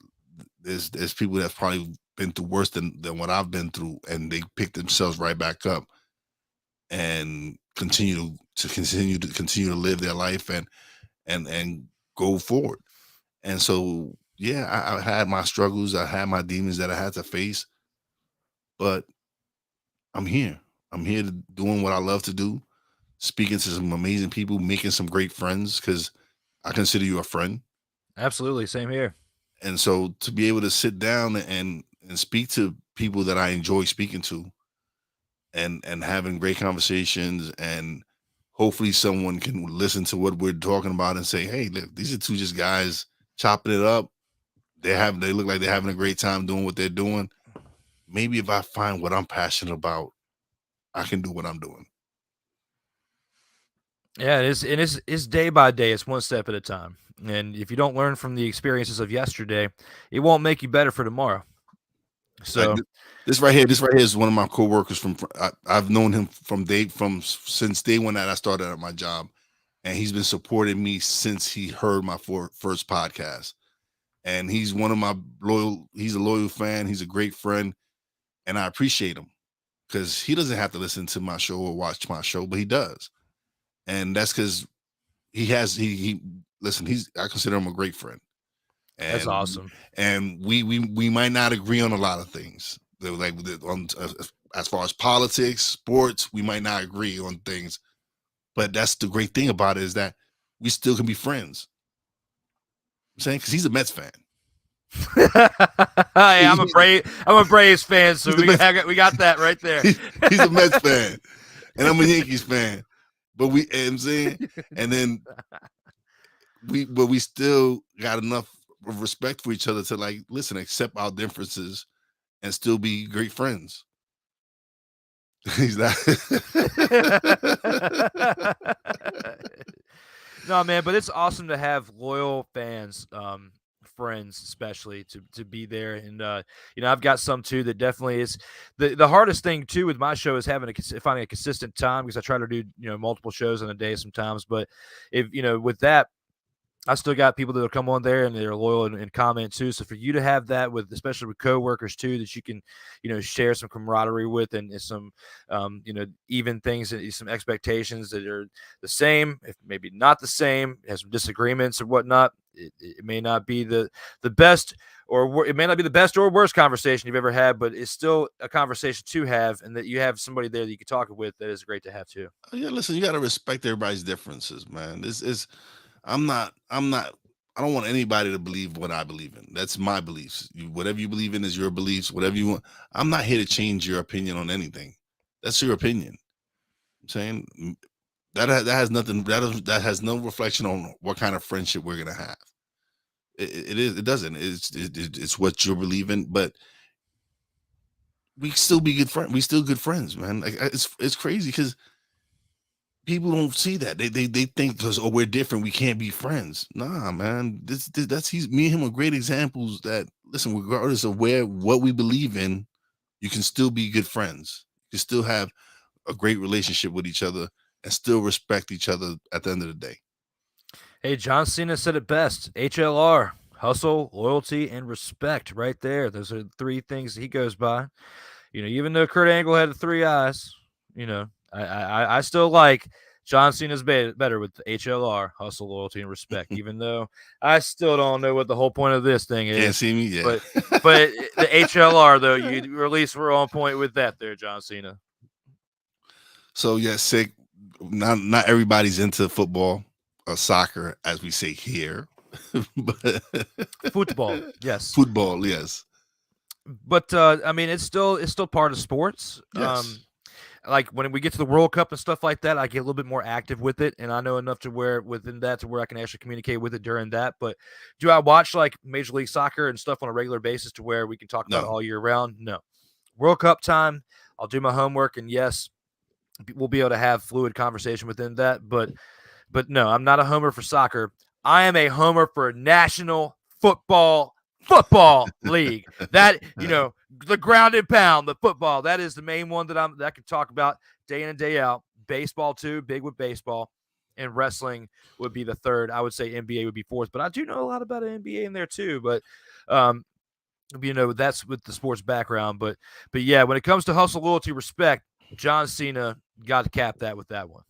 there's people that's probably been through worse than what I've been through, and they pick themselves right back up and continue to live their life and go forward. And so, yeah, I had my struggles, I had my demons that I had to face, but I'm here. I'm here doing what I love to do, speaking to some amazing people, making some great friends because I consider you a friend. Absolutely, same here. And so to be able to sit down and speak to people that I enjoy speaking to and having great conversations and hopefully someone can listen to what we're talking about and say, hey, look, these are two just guys chopping it up. They look like they're having a great time doing what they're doing. Maybe if I find what I'm passionate about, I can do what I'm doing. Yeah, it's day by day. It's one step at a time. And if you don't learn from the experiences of yesterday, it won't make you better for tomorrow. Like So this right here is one of my coworkers I've known him from since day one that I started at my job, and he's been supporting me since he heard my first podcast. And he's one of my loyal. He's a loyal fan. He's a great friend, and I appreciate him because he doesn't have to listen to my show or watch my show, but he does, and that's because he listen. I consider him a great friend, that's and awesome. we might not agree on a lot of things. As far as politics, sports, we might not agree on things, but that's the great thing about it is that we still can be friends. I'm saying because he's a Mets fan. Hey, I'm a Braves fan, so we got that right there. He's a Mets fan, and I'm a Yankees fan. But I'm saying, and then we still got enough of respect for each other to like listen, accept our differences, and still be great friends. He's not. No, man, but it's awesome to have loyal fans, friends especially to be there. And I've got some too that definitely is the hardest thing too with my show is finding a consistent time because I try to do multiple shows in a day sometimes. But if with that, I still got people that'll come on there and they're loyal and comment too. So for you to have that especially with coworkers too, that you can, share some camaraderie with and some, even things and some expectations that are the same, if maybe not the same, has some disagreements or whatnot. It may not be the best it may not be the best or worst conversation you've ever had, but it's still a conversation to have, and that you have somebody there that you can talk with that is great to have too. Yeah, listen, you got to respect everybody's differences, man. This is I'm not I don't want anybody to believe what I believe in. That's my beliefs. Whatever you believe in is your beliefs. Whatever you want. I'm not here to change your opinion on anything. That's your opinion. I'm saying that has nothing that has no reflection on what kind of friendship we're gonna have. It doesn't. It's what you're believing, but we still be good friends. We still good friends, man. Like it's crazy because people don't see that. They think because we're different, we can't be friends. Nah, man. Me and him are great examples that listen, regardless of what we believe in, you can still be good friends. You can still have a great relationship with each other and still respect each other at the end of the day. Hey, John Cena said it best. HLR, hustle, loyalty, and respect. Right there. Those are three things he goes by. Even though Kurt Angle had the three eyes, I still like John Cena's better with the HLR, hustle, loyalty, and respect. Even though I still don't know what the whole point of this thing is. Can't see me, yeah. But the HLR though, you at least we're on point with that there, John Cena. So yeah, sick. Not everybody's into football or soccer, as we say here. But Football, yes. Football, yes. But I mean, it's still part of sports. Yes. Like when we get to the World Cup and stuff like that, I get a little bit more active with it, and I know enough to where I can actually communicate with it during that. But do I watch like Major League Soccer and stuff on a regular basis to where we can talk about it all year round? No. World Cup time, I'll do my homework, and yes, we'll be able to have fluid conversation within that. But no, I'm not a homer for soccer. I am a homer for National Football League. That, the ground and pound, the football, that is the main one that I can talk about day in and day out. Baseball too, big with baseball, and wrestling would be the third. I would say NBA would be fourth, but I do know a lot about NBA in there too. But that's with the sports background. But yeah, when it comes to hustle, loyalty, respect, John Cena got to cap that with that one.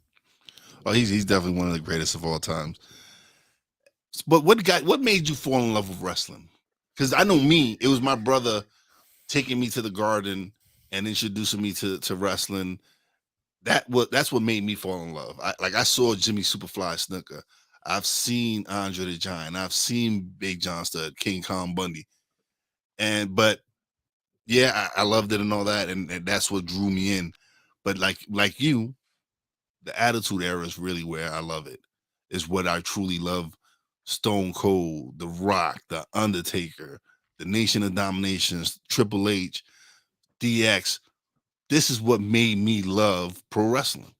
Oh, he's definitely one of the greatest of all times. But what made you fall in love with wrestling? Because I know me, it was my brother taking me to the Garden and introducing me to wrestling. That's what made me fall in love. I saw Jimmy Superfly Snuka. I've seen Andre the Giant. I've seen Big John Studd, King Kong Bundy. But yeah, I loved it and all that, and that's what drew me in. But like you, the Attitude Era is really where I love it. Is what I truly love. Stone Cold, The Rock, The Undertaker, the Nation of Dominations, Triple H, DX. This is what made me love pro wrestling.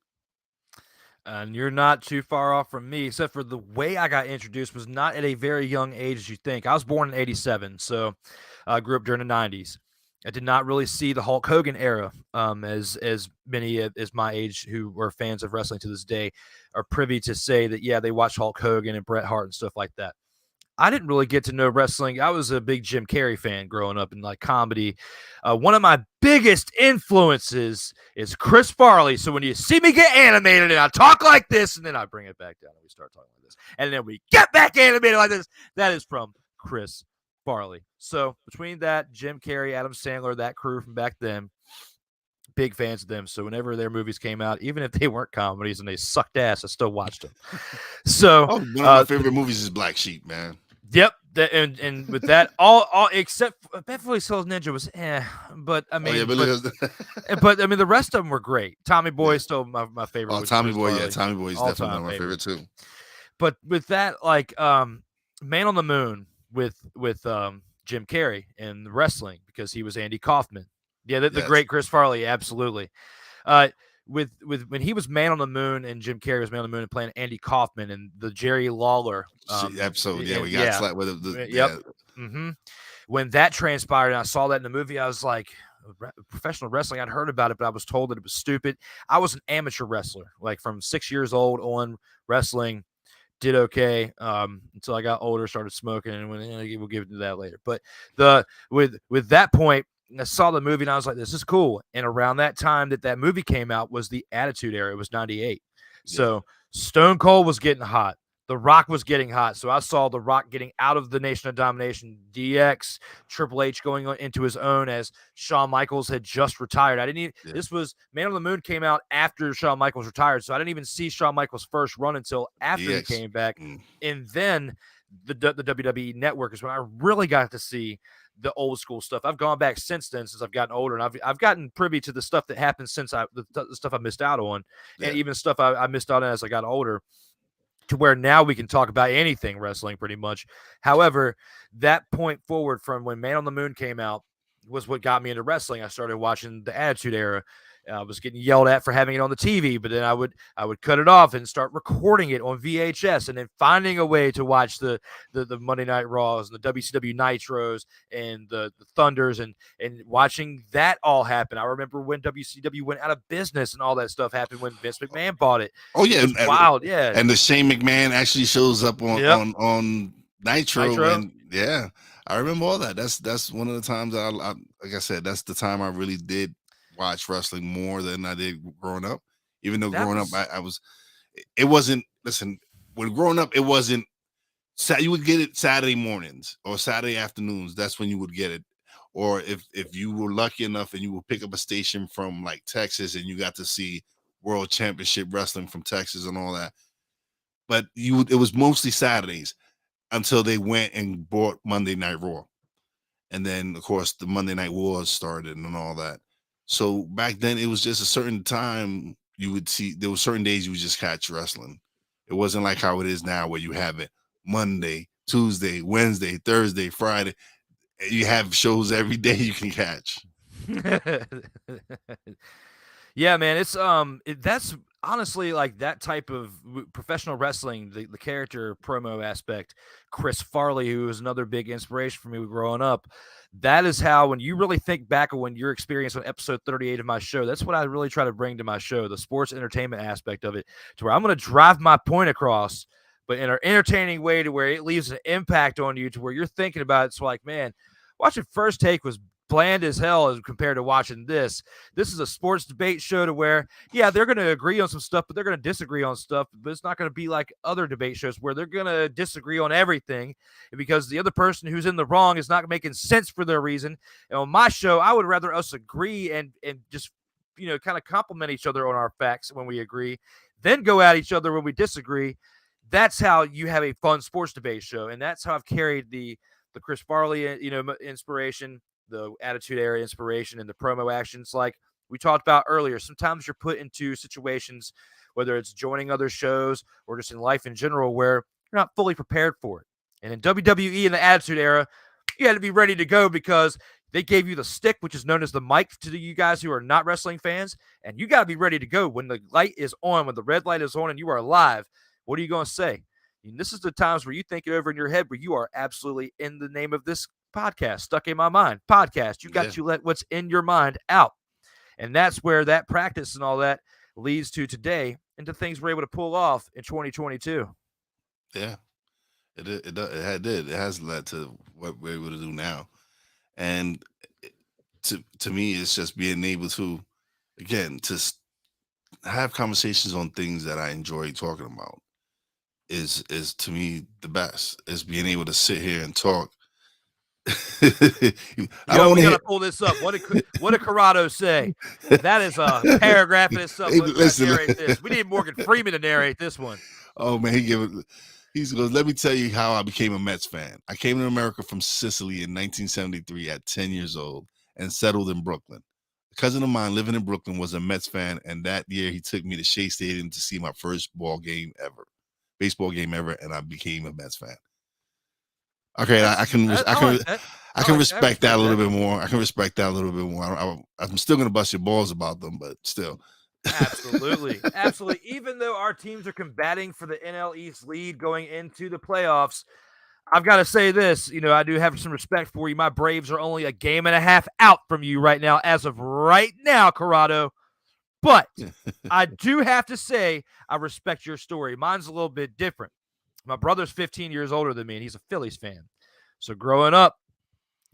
And you're not too far off from me, except for the way I got introduced was not at a very young age as you think. I was born in 87, so I grew up during the 90s. I did not really see the Hulk Hogan era, as many as my age who were fans of wrestling to this day are privy to say that, yeah, they watched Hulk Hogan and Bret Hart and stuff like that. I didn't really get to know wrestling. I was a big Jim Carrey fan growing up in like comedy. One of my biggest influences is Chris Farley. So when you see me get animated and I talk like this, and then I bring it back down and we start talking like this, and then we get back animated like this, that is from Chris Farley. So between that, Jim Carrey, Adam Sandler, that crew from back then, big fans of them. So whenever their movies came out, even if they weren't comedies and they sucked ass, I still watched them. So one of my favorite movies is Black Sheep, man. Yep. And with that, all except Beverly Hills Ninja was but I mean, but I mean, the rest of them were great. Tommy Boy is still my favorite. Oh, Tommy Boy, yeah, Tommy Boy is definitely one of my favorite too. But with that, like Man on the Moon with Jim Carrey and wrestling, because he was Andy Kaufman. Yeah, the great Chris Farley, absolutely. With when he was Man on the Moon and Jim Carrey was Man on the Moon and playing Andy Kaufman and the Jerry Lawler episode, we got slapped with it. Yep. Mm-hmm. When that transpired and I saw that in the movie, I was like, professional wrestling, I'd heard about it, but I was told that it was stupid. I was an amateur wrestler, like from 6 years old on wrestling. Did okay until I got older, started smoking, and we'll get into that later. But with that point, I saw the movie and I was like, this is cool. And around that time that movie came out was the Attitude Era. It was 98. Yeah. So Stone Cold was getting hot. The Rock was getting hot. So I saw The Rock getting out of the Nation of Domination, DX, Triple H going into his own as Shawn Michaels had just retired. This was Man on the Moon came out after Shawn Michaels retired. So I didn't even see Shawn Michaels' first run until after he came back. And then the WWE Network is when I really got to see the old school stuff. I've gone back since then, since I've gotten older, and I've gotten privy to the stuff that happened since the stuff I missed out on, and even stuff I missed out on as I got older, to where now we can talk about anything wrestling pretty much. However, that point forward from when Man on the Moon came out was what got me into wrestling. I started watching the Attitude Era. I was getting yelled at for having it on the TV, but then I would cut it off and start recording it on VHS, and then finding a way to watch the Monday Night Raws and the WCW Nitros and the Thunders and watching that all happen. I remember when WCW went out of business and all that stuff happened when Vince McMahon bought it. Oh yeah, it was wild, yeah. And the Shane McMahon actually shows up on Nitro. And yeah, I remember all that. That's one of the times I like I said, that's the time I really did watch wrestling more than I did growing up. Even though growing up, I was it wasn't. Listen, when growing up, it wasn't. You would get it Saturday mornings or Saturday afternoons. That's when you would get it. Or if you were lucky enough and you would pick up a station from like Texas and you got to see World Championship Wrestling from Texas and all that. But it was mostly Saturdays until they went and bought Monday Night Raw. And then, of course, the Monday Night Wars started and all that. So back then, it was just a certain time you would see. There were certain days you would just catch wrestling. It wasn't like how it is now where you have it Monday, Tuesday, Wednesday, Thursday, Friday. You have shows every day you can catch. Yeah, man, it's that's honestly like that type of professional wrestling, the character promo aspect. Chris Farley, who was another big inspiration for me growing up. That is how, when you really think back on when your experience on episode 38 of my show, that's what I really try to bring to my show, the sports entertainment aspect of it, to where I'm going to drive my point across, but in an entertaining way to where it leaves an impact on you to where you're thinking about it. So like, man, watching First Take was bland as hell as compared to watching this. This is a sports debate show to where, yeah, they're going to agree on some stuff, but they're going to disagree on stuff. But it's not going to be like other debate shows where they're going to disagree on everything because the other person who's in the wrong is not making sense for their reason. And on my show, I would rather us agree and just, kind of compliment each other on our facts when we agree, then go at each other when we disagree. That's how you have a fun sports debate show. And that's how I've carried the Chris Farley, inspiration, the Attitude Era inspiration, and the promo actions like we talked about earlier. Sometimes you're put into situations, whether it's joining other shows or just in life in general, where you're not fully prepared for it. And in WWE in the Attitude Era, you had to be ready to go because they gave you the stick, which is known as the mic to you guys who are not wrestling fans, and you got to be ready to go when the light is on, when the red light is on and you are live. What are you going to say? And this is the times where you think it over in your head where you are absolutely in the name of this podcast, Stuck in My Mind podcast. You got to let what's in your mind out. And that's where that practice and all that leads to today into things we're able to pull off in 2022. Yeah, it did. It has led to what we're able to do now. And to me, it's just being able to, again, to have conversations on things that I enjoy talking about is to me the best. Is being able to sit here and talk. We gotta pull this up. What did Corrado say? That is a paragraph in itself. Listen, narrate this. We need Morgan Freeman to narrate this one. Oh man, he goes, let me tell you how I became a Mets fan. I came to America from Sicily in 1973 at 10 years old and settled in Brooklyn. A cousin of mine living in Brooklyn was a Mets fan, and that year he took me to Shea Stadium to see my first baseball game ever, and I became a Mets fan. Okay, I can respect that a little bit more. I can respect that a little bit more. I'm still gonna bust your balls about them, but still. Absolutely. Even though our teams are combating for the NL East lead going into the playoffs, I've got to say this. I do have some respect for you. My Braves are only a game and a half out from you right now, as of right now, Corrado. But I do have to say I respect your story. Mine's a little bit different. My brother's 15 years older than me, and he's a Phillies fan. So growing up,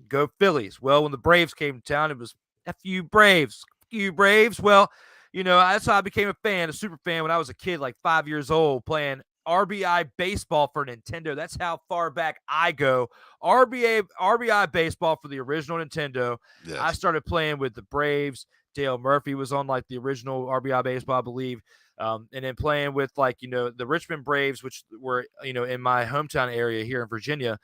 go Phillies. Well, when the Braves came to town, it was F you Braves. Well, that's how I became a super fan when I was a kid, like 5 years old, playing RBI baseball for Nintendo. That's how far back I go. RBI baseball for the original Nintendo. Yes. I started playing with the Braves. Dale Murphy was on like the original RBI baseball, I believe. And then playing with the Richmond Braves, which were, in my hometown area here in Virginia,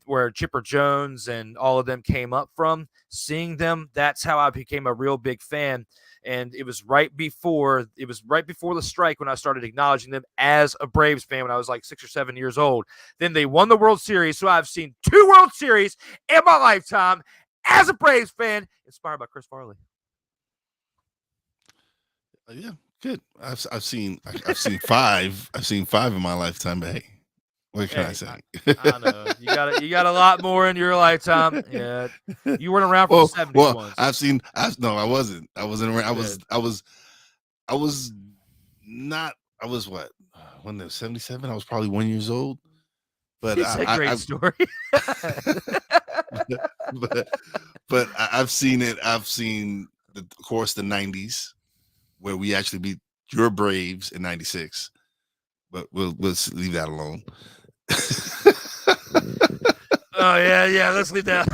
where Chipper Jones and all of them came up from. Seeing them, that's how I became a real big fan. And it was right before the strike when I started acknowledging them as a Braves fan when I was like 6 or 7 years old. Then they won the World Series. So I've seen 2 World Series in my lifetime as a Braves fan, inspired by Chris Farley. Yeah, good. I've seen 5. I've seen 5 in my lifetime, but hey, what can I say? I know. You got a lot more in your lifetime. Yeah. You weren't around for the 70s ones. I wasn't. I wasn't around. I was not. I was what? When they were 77, I was probably 1 year old. But it's a great story. but I've seen it. I've seen of course the 90s where we actually beat your Braves in 96. but we'll leave that alone. Oh yeah. Let's leave that.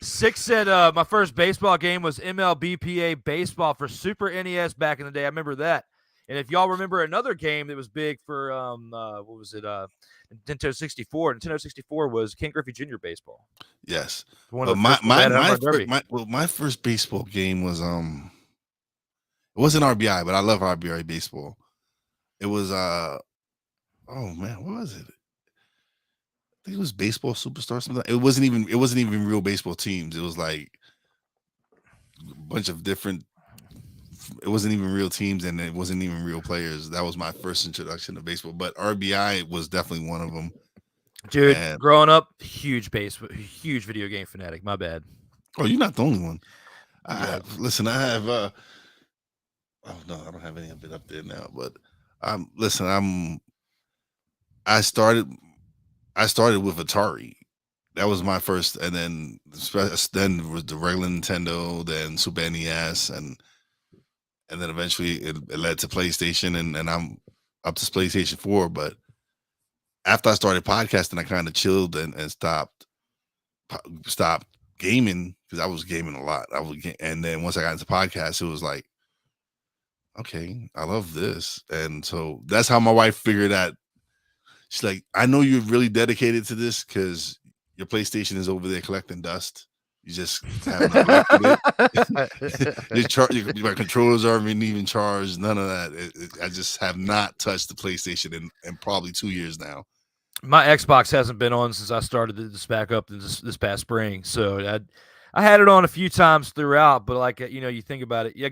Six said my first baseball game was MLBPA baseball for Super NES back in the day. I remember that. And if y'all remember another game that was big for what was it? Nintendo 64. Nintendo 64 was Ken Griffey Jr. baseball. Yes. One But of the first my first baseball game was it wasn't RBI, but I love RBI baseball. It was oh man, what was it? I think it was Baseball Superstar something. It wasn't even real baseball teams. It was like a bunch of different. It wasn't even real teams, and it wasn't even real players. That was my first introduction to baseball. But RBI was definitely one of them. Dude, growing up, huge video game fanatic. My bad. Oh, you're not the only one. Yeah. Listen, I have oh no, I don't have any of it up there now, but I started with Atari. That was my first, and then was the regular Nintendo, then Super NES, and then eventually it led to PlayStation, and I'm up to PlayStation 4. But after I started podcasting, I kind of chilled and stopped gaming, because I was gaming a lot. And then once I got into podcasts, it was like, okay, I love this. And so that's how my wife figured that. She's like, I know you're really dedicated to this because your PlayStation is over there collecting dust. You just haven't collected it. My controllers aren't even charged. None of that. I just have not touched the PlayStation in probably 2 years now. My Xbox hasn't been on since I started this back up this past spring. So I had it on a few times throughout, but like, you think about it. Yeah,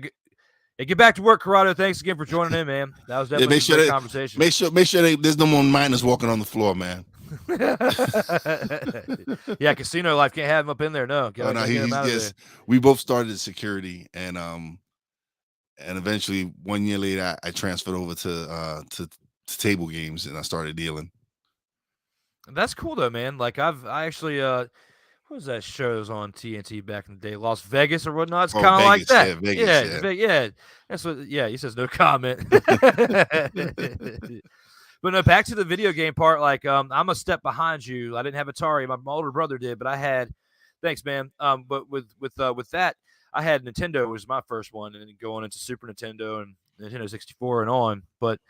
get back to work, Corrado. Thanks again for joining in, man. That was definitely a great conversation. Make sure there's no more minors walking on the floor, man. Yeah, casino life can't have him up in there. No, get him out of there. We both started security, and eventually 1 year later, I transferred over to table games, and I started dealing. That's cool though, man. Like I actually what was that shows on TNT back in the day? Las Vegas or whatnot. It's kind of like that. Yeah, Vegas, yeah. That's what. Yeah, he says no comment. But no, back to the video game part. Like, I'm a step behind you. I didn't have Atari. My older brother did, but I had. Thanks, man. But with that, I had Nintendo was my first one, and then going into Super Nintendo and Nintendo 64 and on. But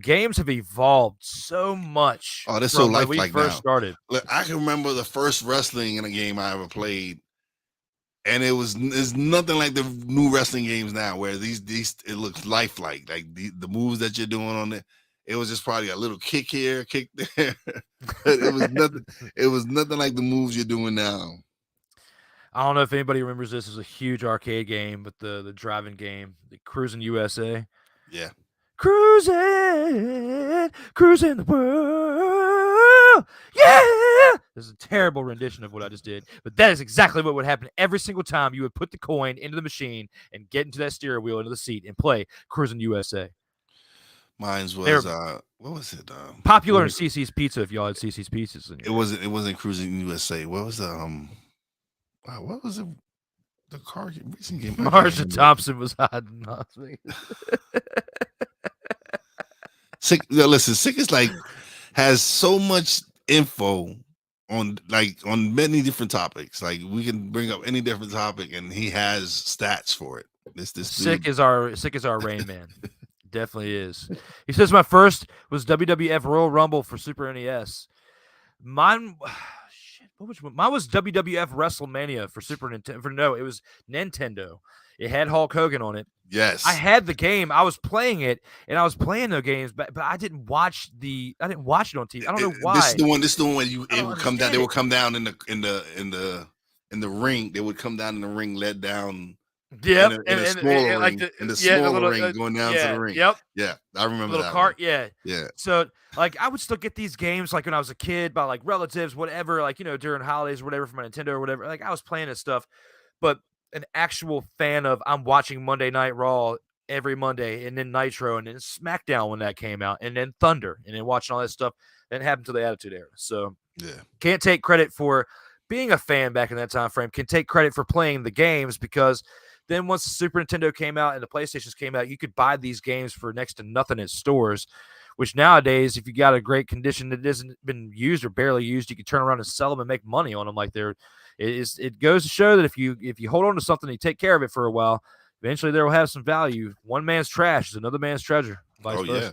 games have evolved so much. Oh, they're so lifelike when we first started. Look, I can remember the first wrestling in a game I ever played, and it's nothing like the new wrestling games now, where these it looks lifelike. Like the moves that you're doing on it. It was just probably a little kick here, kick there. It was nothing. It was nothing like the moves you're doing now. I don't know if anybody remembers this. It was a huge arcade game, but the driving game, the Cruising USA. Yeah. Cruising the world. Yeah. This is a terrible rendition of what I just did, but that is exactly what would happen every single time you would put the coin into the machine and get into that steering wheel into the seat and play Cruising USA. Mine was what was it? Popular in CC's Pizza. If y'all had CC's Pizzas, it wasn't Cruising USA. What was what was it? The car racing game. Marsha Thompson was hiding. Sick is like has so much info on many different topics. Like we can bring up any different topic, and he has stats for it. This Sick is our Rain Man. Definitely is. He says my first was WWF Royal Rumble for Super NES. Mine was WWF WrestleMania for Super Nintendo. No, it was Nintendo. It had Hulk Hogan on it. Yes, I had the game. I was playing it, and I was playing the games, but I didn't watch it on TV. I don't know why. This is the one where it would come down. They would come down in the ring. They would come down in the ring, led down. Yeah, in a smaller ring, going down to the ring. Yep. Yeah, I remember little that cart. One. Yeah. So I would still get these games like when I was a kid by like relatives, whatever, like during holidays or whatever for my Nintendo or whatever. Like I was playing this stuff, but an actual fan of I'm watching Monday Night Raw every Monday, and then Nitro, and then SmackDown when that came out, and then Thunder, and then watching all that stuff. That happened to the Attitude Era. So can't take credit for being a fan back in that time frame. Can take credit for playing the games because Then once the Super Nintendo came out and the PlayStations came out, you could buy these games for next to nothing at stores, which nowadays, if you got a great condition that hasn't been used or barely used, you can turn around and sell them and make money on them. Like it goes to show that if you hold on to something and you take care of it for a while, eventually there will have some value. One man's trash is another man's treasure. Vice versa. Yeah.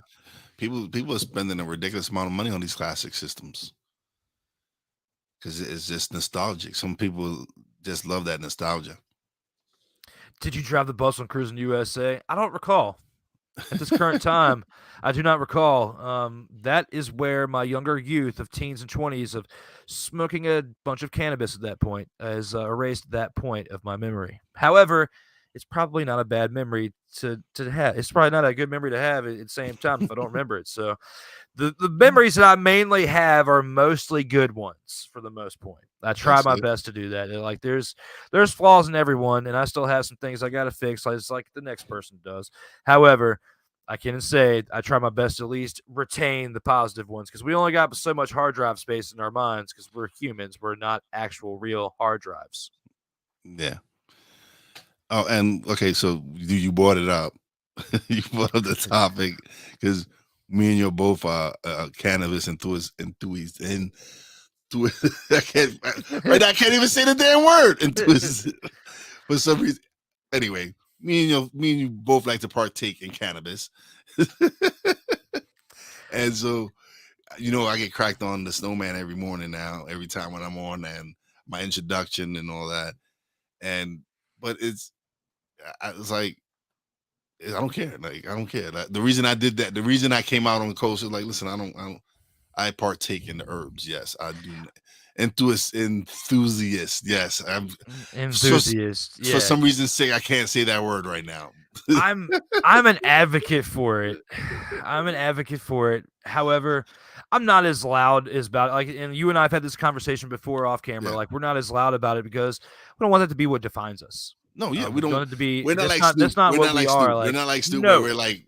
People are spending a ridiculous amount of money on these classic systems because it's just nostalgic. Some people just love that nostalgia. Did you drive the bus on Cruising USA? I don't recall. At this current time, I do not recall. That is where my younger youth of teens and 20s of smoking a bunch of cannabis at that point has erased that point of my memory. However, it's probably not a bad memory to have. It's probably not a good memory to have at the same time if I don't remember it. So the memories that I mainly have are mostly good ones for the most point. I try my best to do that. Like there's flaws in everyone, and I still have some things I got to fix, like the next person does. However, I can say I try my best to at least retain the positive ones because we only got so much hard drive space in our minds because we're humans. We're not actual real hard drives. Yeah. Oh, and okay, so you brought it up. You brought up the topic because me and you both are cannabis enthusiasts. I can't even say the damn word. Enthusiast. For some reason. Anyway, me and you both like to partake in cannabis. And so, I get cracked on the snowman every morning now, every time when I'm on and my introduction and all that. But it's like, I don't care. Like, I don't care. Like, the reason I did that, the reason I came out on the coast is like, listen, I partake in the herbs. Yes, I do. Enthusiast. Yes, I'm enthusiast. For some reason, I can't say that word right now. I'm an advocate for it. I'm an advocate for it. However, I'm not as loud as about it. Like, and you and I have had this conversation before off camera. Yeah. Like, we're not as loud about it because we don't want that to be what defines us. No, yeah, we don't want it to be. We're not like Snoop. That's not we're what not we like are. Snoop. Like, we're not like Snoop. No. We're like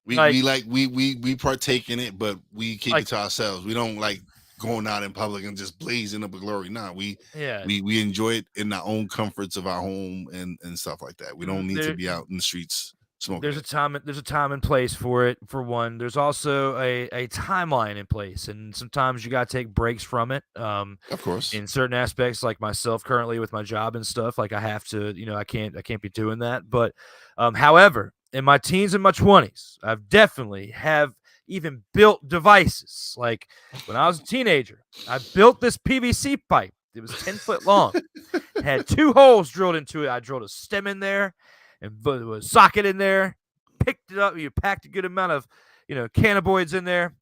we partake in it, but we keep it to ourselves. We don't like going out in public and just blazing up a glory. Nah, we enjoy it in our own comforts of our home and stuff like that. We don't need to be out in the streets smoking. There's a time and place for it. For one, there's also a timeline in place, and sometimes you got to take breaks from it. Of course, in certain aspects, like myself currently with my job and stuff, like I have to, I can't be doing that. But, however, in my teens and my 20s, I've definitely have even built devices. Like when I was a teenager, I built this PVC pipe. It was 10 foot long. It had 2 holes drilled into it. I drilled a stem in there and put a socket in there, picked it up. You packed a good amount of, cannabinoids in there,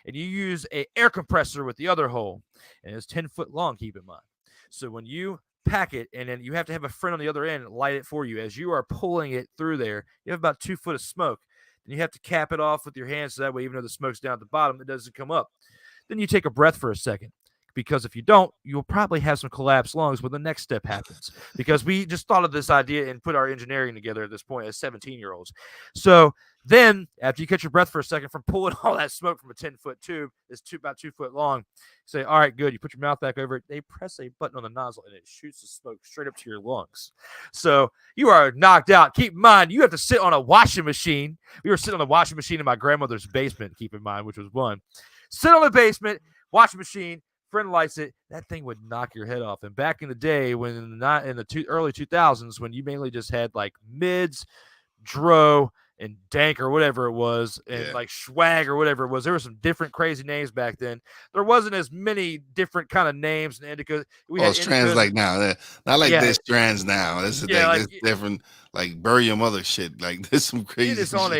and you use a air compressor with the other hole. And it's 10 foot long, keep in mind. So when you pack it, and then you have to have a friend on the other end light it for you. As you are pulling it through there, you have about 2 foot of smoke. And you have to cap it off with your hands so that way, even though the smoke's down at the bottom, it doesn't come up. Then you take a breath for a second, because if you don't, you'll probably have some collapsed lungs when the next step happens. Because we just thought of this idea and put our engineering together at this point as 17-year-olds. So then, after you catch your breath for a second from pulling all that smoke from a 10-foot tube that's about 2 foot long, say, all right, good. You put your mouth back over it. They press a button on the nozzle, and it shoots the smoke straight up to your lungs. So you are knocked out. Keep in mind, you have to sit on a washing machine. We were sitting on the washing machine in my grandmother's basement, keep in mind, which was one. Sit on the basement, washing machine, friend lights it, that thing would knock your head off. And back in the day, when in the early 2000s, when you mainly just had like mids, dro, and dank or whatever it was, and like swag or whatever it was, there were some different crazy names back then. There wasn't as many different kind of names and indica. We had strands like now, not like this strands now. This is this different, like bury your mother shit. Like there's some crazy. It is on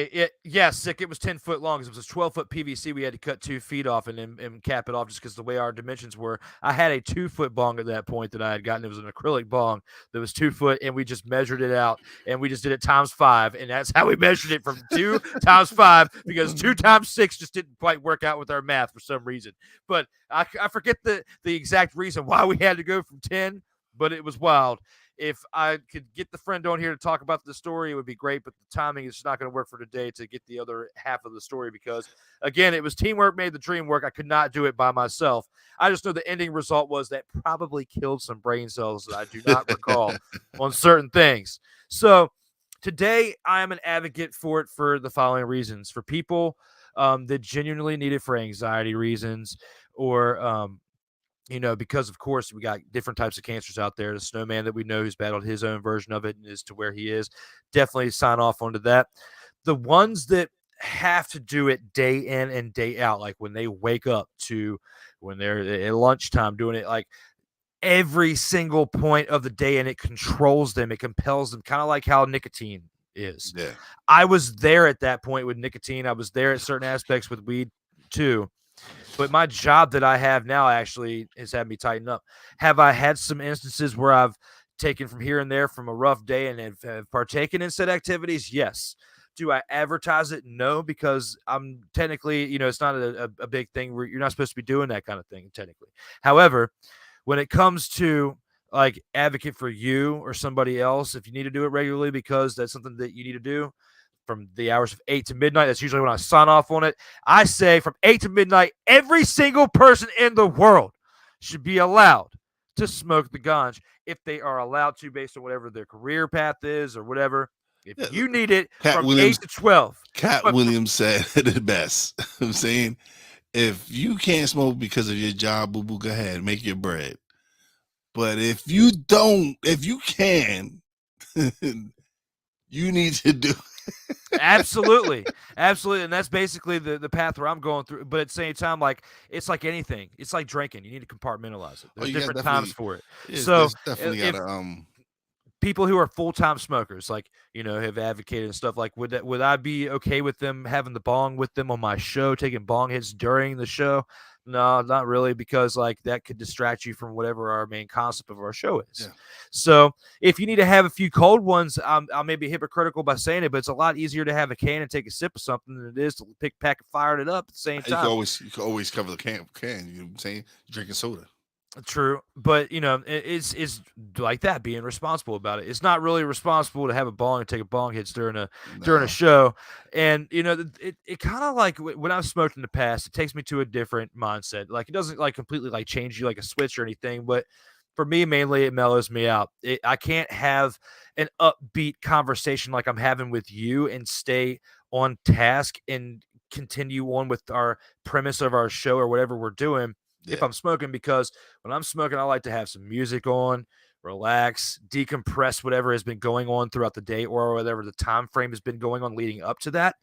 sick. It was 10 foot long because it was a 12-foot PVC. We had to cut 2 feet off and cap it off just because the way our dimensions were. I had a 2-foot bong at that point that I had gotten. It was an acrylic bong that was 2 foot, and we just measured it out, and we just did it times 5, and that's how we measured it, from 2 times 5, because 2 times 6 just didn't quite work out with our math for some reason. But I forget the exact reason why we had to go from 10, but it was wild. if I could get the friend on here to talk about the story, it would be great, but the timing is just not going to work for today to get the other half of the story because, again, it was teamwork made the dream work. I could not do it by myself. I just know the ending result was that probably killed some brain cells that I do not recall on certain things. So today I am an advocate for it for the following reasons. For people that genuinely need it for anxiety reasons or because of course we got different types of cancers out there. The snowman that we know who's battled his own version of it and is to where he is, definitely sign off onto that. The ones that have to do it day in and day out, like when they wake up to when they're at lunchtime doing it, like every single point of the day, and it controls them, it compels them, kind of like how nicotine is. Yeah. I was there at that point with nicotine. I was there at certain aspects with weed too. But my job that I have now actually has had me tighten up. Have I had some instances where I've taken from here and there from a rough day and have partaken in said activities? Yes. Do I advertise it? No, because I'm technically, it's not a big thing where you're not supposed to be doing that kind of thing technically. However, when it comes to like advocate for you or somebody else, if you need to do it regularly because that's something that you need to do, from the hours of 8 to midnight. That's usually when I sign off on it. I say from 8 to midnight, every single person in the world should be allowed to smoke the ganj if they are allowed to based on whatever their career path is or whatever. If you need it from 8 to 12. Cat Williams said it best. I'm saying, if you can't smoke because of your job, boo-boo, go ahead, make your bread. But if you can, you need to do Absolutely. And that's basically the path where I'm going through. But at the same time, like it's like anything. It's like drinking. You need to compartmentalize it. There's different times for it. So definitely people who are full-time smokers, like, have advocated and stuff, like would I be okay with them having the bong with them on my show, taking bong hits during the show? No, not really, because like that could distract you from whatever our main concept of our show is. Yeah. So if you need to have a few cold ones, I may be hypocritical by saying it, but it's a lot easier to have a can and take a sip of something than it is to pick, pack, and fire it up at the same time. You can always cover the can. You know what I'm saying? Drinking soda. True, but it's like that, being responsible about it. It's not really responsible to have a bong and take a bong hits during a show, and it kind of like when I've smoked in the past, it takes me to a different mindset. Like it doesn't like completely like change you like a switch or anything, but for me mainly it mellows me out. I can't have an upbeat conversation like I'm having with you and stay on task and continue on with our premise of our show or whatever we're doing. Yeah. If I'm smoking, because when I'm smoking, I like to have some music on, relax, decompress whatever has been going on throughout the day or whatever the time frame has been going on leading up to that.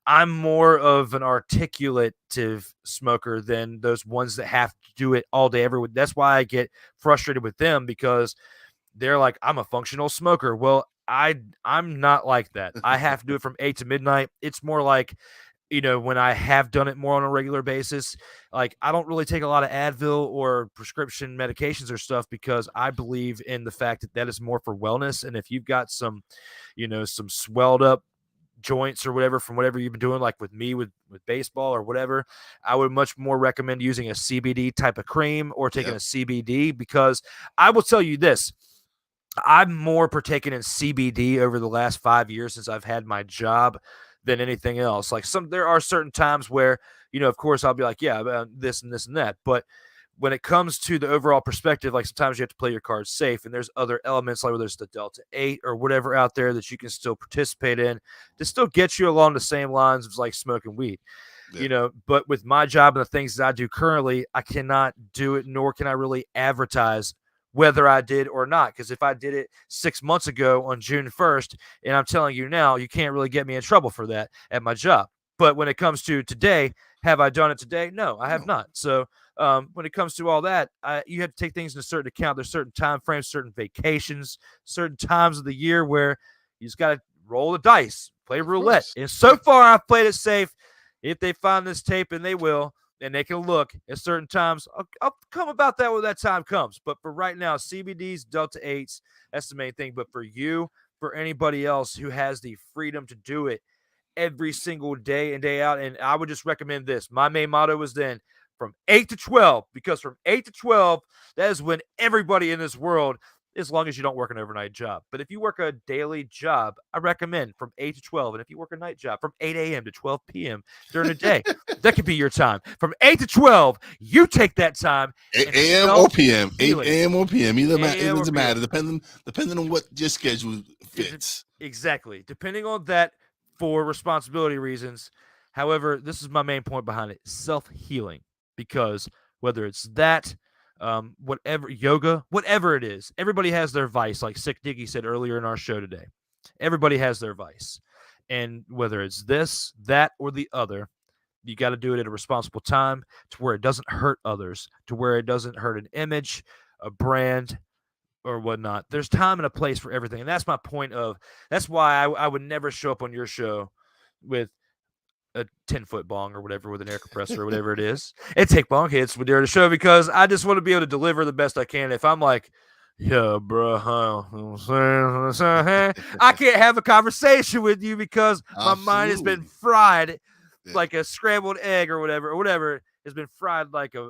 I'm more of an articulative smoker than those ones that have to do it all day, every. That's why I get frustrated with them, because they're like, I'm a functional smoker. Well, I'm not like that. I have to do it from 8 to midnight. It's more like, when I have done it more on a regular basis, like I don't really take a lot of Advil or prescription medications or stuff, because I believe in the fact that is more for wellness. And if you've got some, some swelled up joints or whatever from whatever you've been doing, like with me with baseball or whatever, I would much more recommend using a CBD type of cream or taking a CBD, because I will tell you this. I'm more partaking in CBD over the last 5 years since I've had my job than anything else. Like there are certain times where, of course I'll be like, yeah, this and this and that. But when it comes to the overall perspective, like sometimes you have to play your cards safe, and there's other elements, like whether it's the Delta 8 or whatever out there that you can still participate in to still get you along the same lines of like smoking weed. Yeah. But with my job and the things that I do currently, I cannot do it, nor can I really advertise whether I did or not. Because if I did it 6 months ago on June 1st, and I'm telling you now, you can't really get me in trouble for that at my job. But when it comes to today, have I done it today? No, I have not. So when it comes to all that, you have to take things in a certain account. There's certain time frames, certain vacations, certain times of the year where you just got to roll the dice, play roulette. And so far, I've played it safe. If they find this tape, and they will, and they can look at certain times, I'll come about that when that time comes. But for right now, CBDs, Delta 8s, that's the main thing. But for you, for anybody else who has the freedom to do it every single day and day out, and I would just recommend this. My main motto was then from 8 to 12, because from 8 to 12, that is when everybody in this world as long as you don't work an overnight job. But if you work a daily job, I recommend from 8 to 12. And if you work a night job from 8 a.m. to 12 p.m. during the day, that could be your time. From 8 to 12, you take that time. 8 a.m. or p.m. 8 self-healing. a.m. or p.m. Either it AM or doesn't matter, PM. depending on what your schedule fits. Exactly. Depending on that for responsibility reasons. However, this is my main point behind it: self-healing. Because whether it's that, whatever, yoga, whatever it is, everybody has their vice. Like Sick Dicky said earlier in our show today, everybody has their vice. And whether it's this, that, or the other, you got to do it at a responsible time to where it doesn't hurt others, to where it doesn't hurt an image, a brand, or whatnot. There's time and a place for everything. And that's my point of, that's why I would never show up on your show with a 10-foot bong or whatever with an air compressor or whatever it is, and take bong hits with during the show, because I just want to be able to deliver the best I can. If I'm like, yeah, bro, I can't have a conversation with you because my mind has been fried like a scrambled egg or whatever has been fried like a,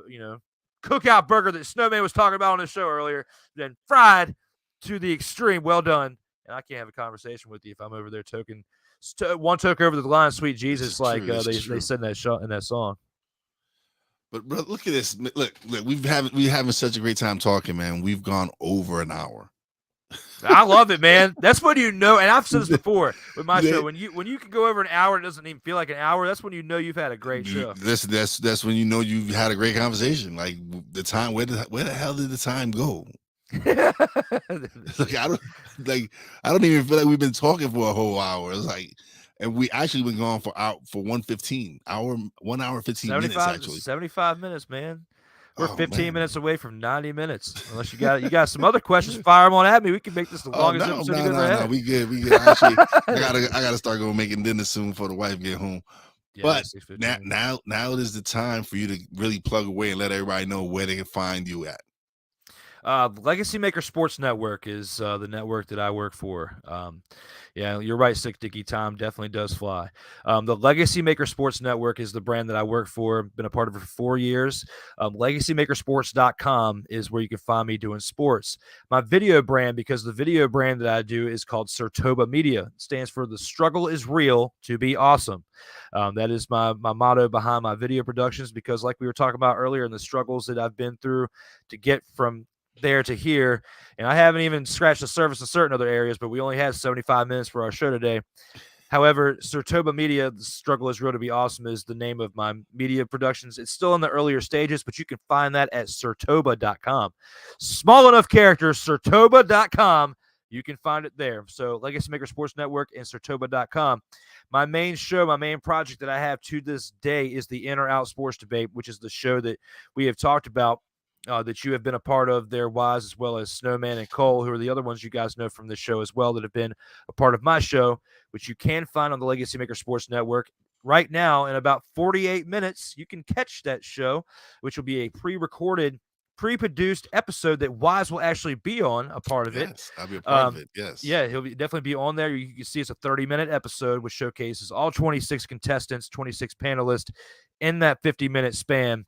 cookout burger that Snowman was talking about on the show earlier, then fried to the extreme. Well done. And I can't have a conversation with you if I'm over there one toke over the line, sweet Jesus, like they said in that song. But bro, look at this. Look, we having such a great time talking, man. We've gone over an hour. I love it, man. That's when and I've said this before with my show. When you can go over an hour and it doesn't even feel like an hour, that's when you know you've had a great show. That's when you know you've had a great conversation. Like the time, where the hell did the time go? I don't even feel like we've been talking for a whole hour. It's like, and we actually been going for 1:15 1 hour 15 minutes actually. 75 minutes, man. We're 15 minutes away from 90 minutes. Unless you got some other questions, fire them on at me. We can make this the longest episode you've ever had. No, we good. Actually, I gotta start going making dinner soon before the wife get home. Yeah, but now is the time for you to really plug away and let everybody know where they can find you at. Legacy Maker Sports Network is the network that I work for. Yeah, you're right, Sick Dicky. Time definitely does fly. The Legacy Maker Sports Network is the brand that I work for. Been a part of it for 4 years. LegacyMakerSports.com is where you can find me doing sports. My video brand, because the video brand that I do is called Surtoba Media. It stands for The Struggle is Real to Be Awesome. That is my motto behind my video productions, because like we were talking about earlier, in the struggles that I've been through to get from there to here, and I haven't even scratched the surface in certain other areas, but we only had 75 minutes for our show today. However, Surtoba Media, The Struggle is Real to Be Awesome, is the name of my media productions. It's still in the earlier stages, but you can find that at surtoba.com. Small enough characters, surtoba.com. You can find it there. So Legacy Maker Sports Network and surtoba.com. My main show, my main project that I have to this day is the In or Out Sports Debate, which is the show that we have talked about, that you have been a part of there, Wise, as well as Snowman and Cole, who are the other ones you guys know from this show as well that have been a part of my show, which you can find on the Legacy Maker Sports Network. Right now, in about 48 minutes, you can catch that show, which will be a pre-recorded, pre-produced episode that Wise will actually be on, a part of it. Yes, I'll be a part of it, yes. Yeah, he'll definitely be on there. You can see it's a 30-minute episode, which showcases all 26 contestants, 26 panelists in that 50-minute span.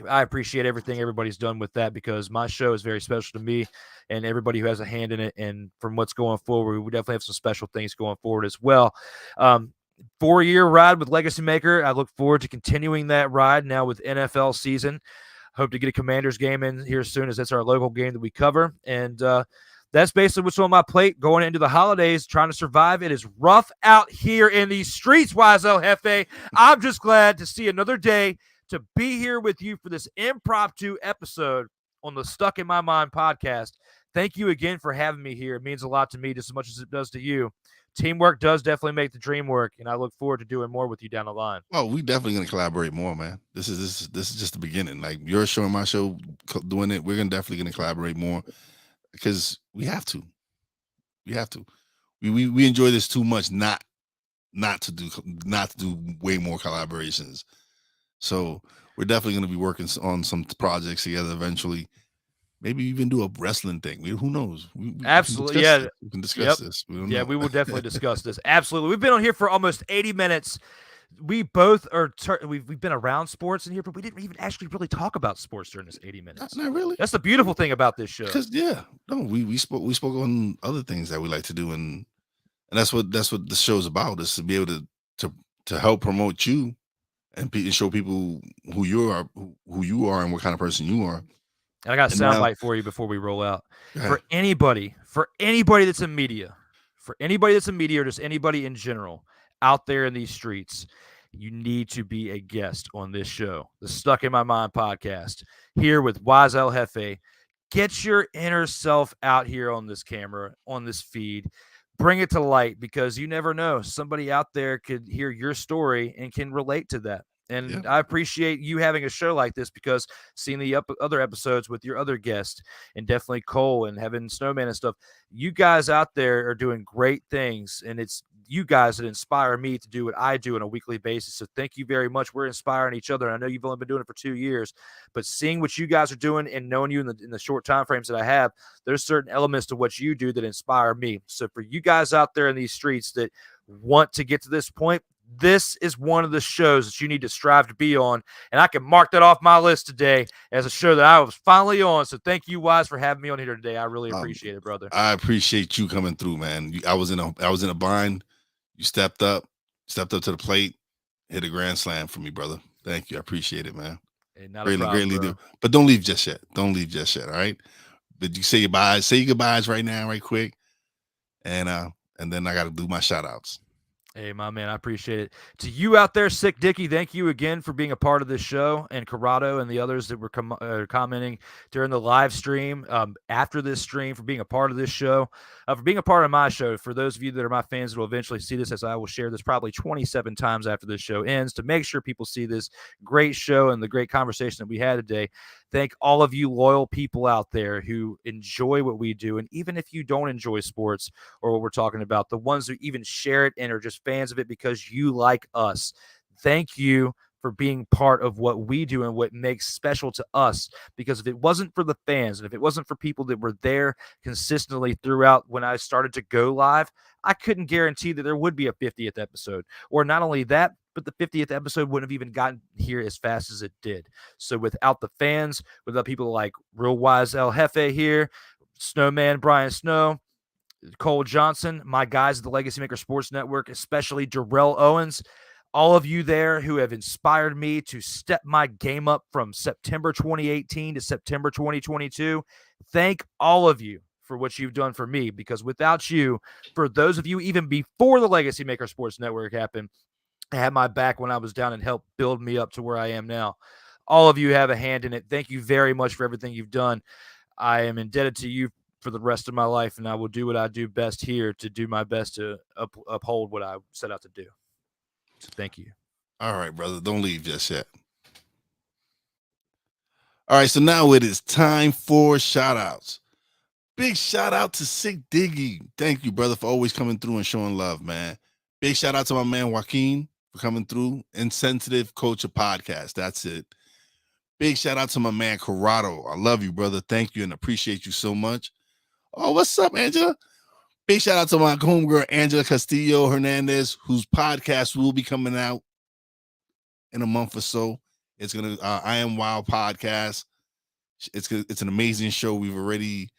I appreciate everything everybody's done with that, because my show is very special to me and everybody who has a hand in it. And from what's going forward, we definitely have some special things going forward as well. 4-year ride with Legacy Maker. I look forward to continuing that ride now with NFL season. Hope to get a Commanders game in here soon, as that's our local game that we cover. And that's basically what's on my plate going into the holidays, trying to survive. It is rough out here in these streets, Wise El Jefe. I'm just glad to see another day, to be here with you for this impromptu episode on the Stuck in My Mind podcast. Thank you again for having me here. It means a lot to me, just as much as it does to you. Teamwork does definitely make the dream work, and I look forward to doing more with you down the line. Oh, we definitely going to collaborate more, man. This is just the beginning. Like your show and my show, doing it, we're definitely going to collaborate more, because we have to. We have to. We enjoy this too much not to do way more collaborations. So we're definitely going to be working on some projects together eventually. Maybe even do a wrestling thing. Who knows? Absolutely, yeah. We can discuss this. We will definitely discuss this. Absolutely. We've been on here for almost 80 minutes. we both are we've been around sports in here, but we didn't even actually really talk about sports during this 80 minutes. Not really. That's the beautiful thing about this show. Because we spoke on other things that we like to do, and that's what the show's about, is to be able to help promote you and show people who you are and what kind of person you are. And I got a soundbite for you before we roll out. For anybody that's in media, or just anybody in general out there in these streets, you need to be a guest on this show, the Stuck in My Mind podcast, here with Wise El Jefe. Get your inner self out here on this camera, on this feed. Bring it to light, because you never know. Somebody out there could hear your story and can relate to that. And I appreciate you having a show like this, because seeing the other episodes with your other guests, and definitely Cole and having Snowman and stuff, you guys out there are doing great things, and it's you guys that inspire me to do what I do on a weekly basis. So thank you very much. We're inspiring each other. I know you've only been doing it for 2 years, but seeing what you guys are doing and knowing you in the short time frames that I have, there's certain elements to what you do that inspire me. So for you guys out there in these streets that want to get to this point, this is one of the shows that you need to strive to be on. And I can mark that off my list today as a show that I was finally on. So thank you, Wise, for having me on here today. I really appreciate it, brother. I appreciate you coming through, man. I was in a bind. You stepped up to the plate, hit a grand slam for me, brother. Thank you. I appreciate it, man. Hey, greatly do. But don't leave just yet. All right? But you say goodbyes. Say your goodbyes right now, right quick. And then I got to do my shout outs. Hey, my man, I appreciate it. To you out there, Sick Dickie, thank you again for being a part of this show, and Corrado and the others that were commenting during the live stream, after this stream, for being a part of this show, for being a part of my show. For those of you that are my fans that will eventually see this, as I will share this probably 27 times after this show ends, to make sure people see this great show and the great conversation that we had today. Thank all of you loyal people out there who enjoy what we do. And even if you don't enjoy sports or what we're talking about, the ones who even share it and are just fans of it because you like us, thank you for being part of what we do and what makes special to us. Because if it wasn't for the fans, and if it wasn't for people that were there consistently throughout when I started to go live, I couldn't guarantee that there would be a 50th episode. Or not only that, but the 50th episode wouldn't have even gotten here as fast as it did. So without the fans, without people like Real Wise El Jefe here, Snowman Brian Snow, Cole Johnson, my guys at the Legacy Maker Sports Network, especially Darrell Owens, all of you there who have inspired me to step my game up from September 2018 to September 2022, thank all of you for what you've done for me. Because without you, for those of you even before the Legacy Maker Sports Network happened, had my back when I was down and helped build me up to where I am now. All of you have a hand in it. Thank you very much for everything you've done. I am indebted to you for the rest of my life, and I will do what I do best here to do my best to uphold what I set out to do. So thank you. All right, brother. Don't leave just yet. All right, so now it is time for shout outs. Big shout out to Sick Diggy. Thank you, brother, for always coming through and showing love, man. Big shout out to my man Joaquin for coming through. Insensitive Culture Podcast. That's it. Big shout out to my man Corrado. I love you, brother. Thank you and appreciate you so much. Oh, what's up, Angela? Big shout out to my homegirl Angela Castillo Hernandez, whose podcast will be coming out in a month or so. It's gonna I Am Wild podcast. It's an amazing show. We've already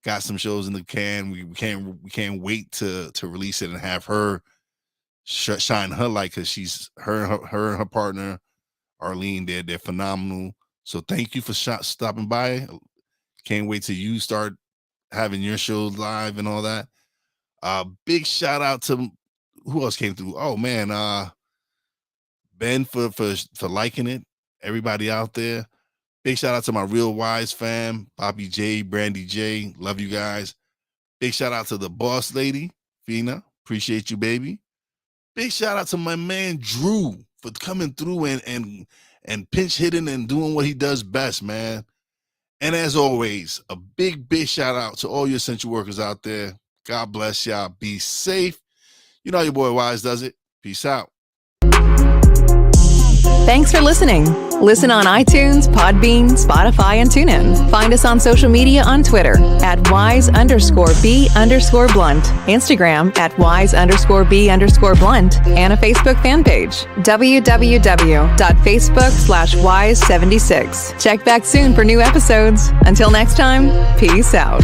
got some shows in the can. We can't wait to release it and have her shine her light, because she's her and her partner Arlene. They're phenomenal. So thank you for stopping by. Can't wait till you start having your shows live and all that. Big shout out to who else came through. Oh man, Ben for liking it. Everybody out there. Big shout out to my Real Wise fam, Bobby J, Brandy J. Love you guys. Big shout out to the boss lady, Fina. Appreciate you, baby. Big shout out to my man Drew for coming through and pinch hitting and doing what he does best, man. And as always, a big shout out to all your essential workers out there. God bless y'all. Be safe. You know how your boy Wise does it. Peace out. Thanks for listening. Listen on iTunes, Podbean, Spotify, and TuneIn. Find us on social media on Twitter at wise_b_blunt, Instagram at wise_b_blunt, and a Facebook fan page, www.facebook.com/wise76. Check back soon for new episodes. Until next time, peace out.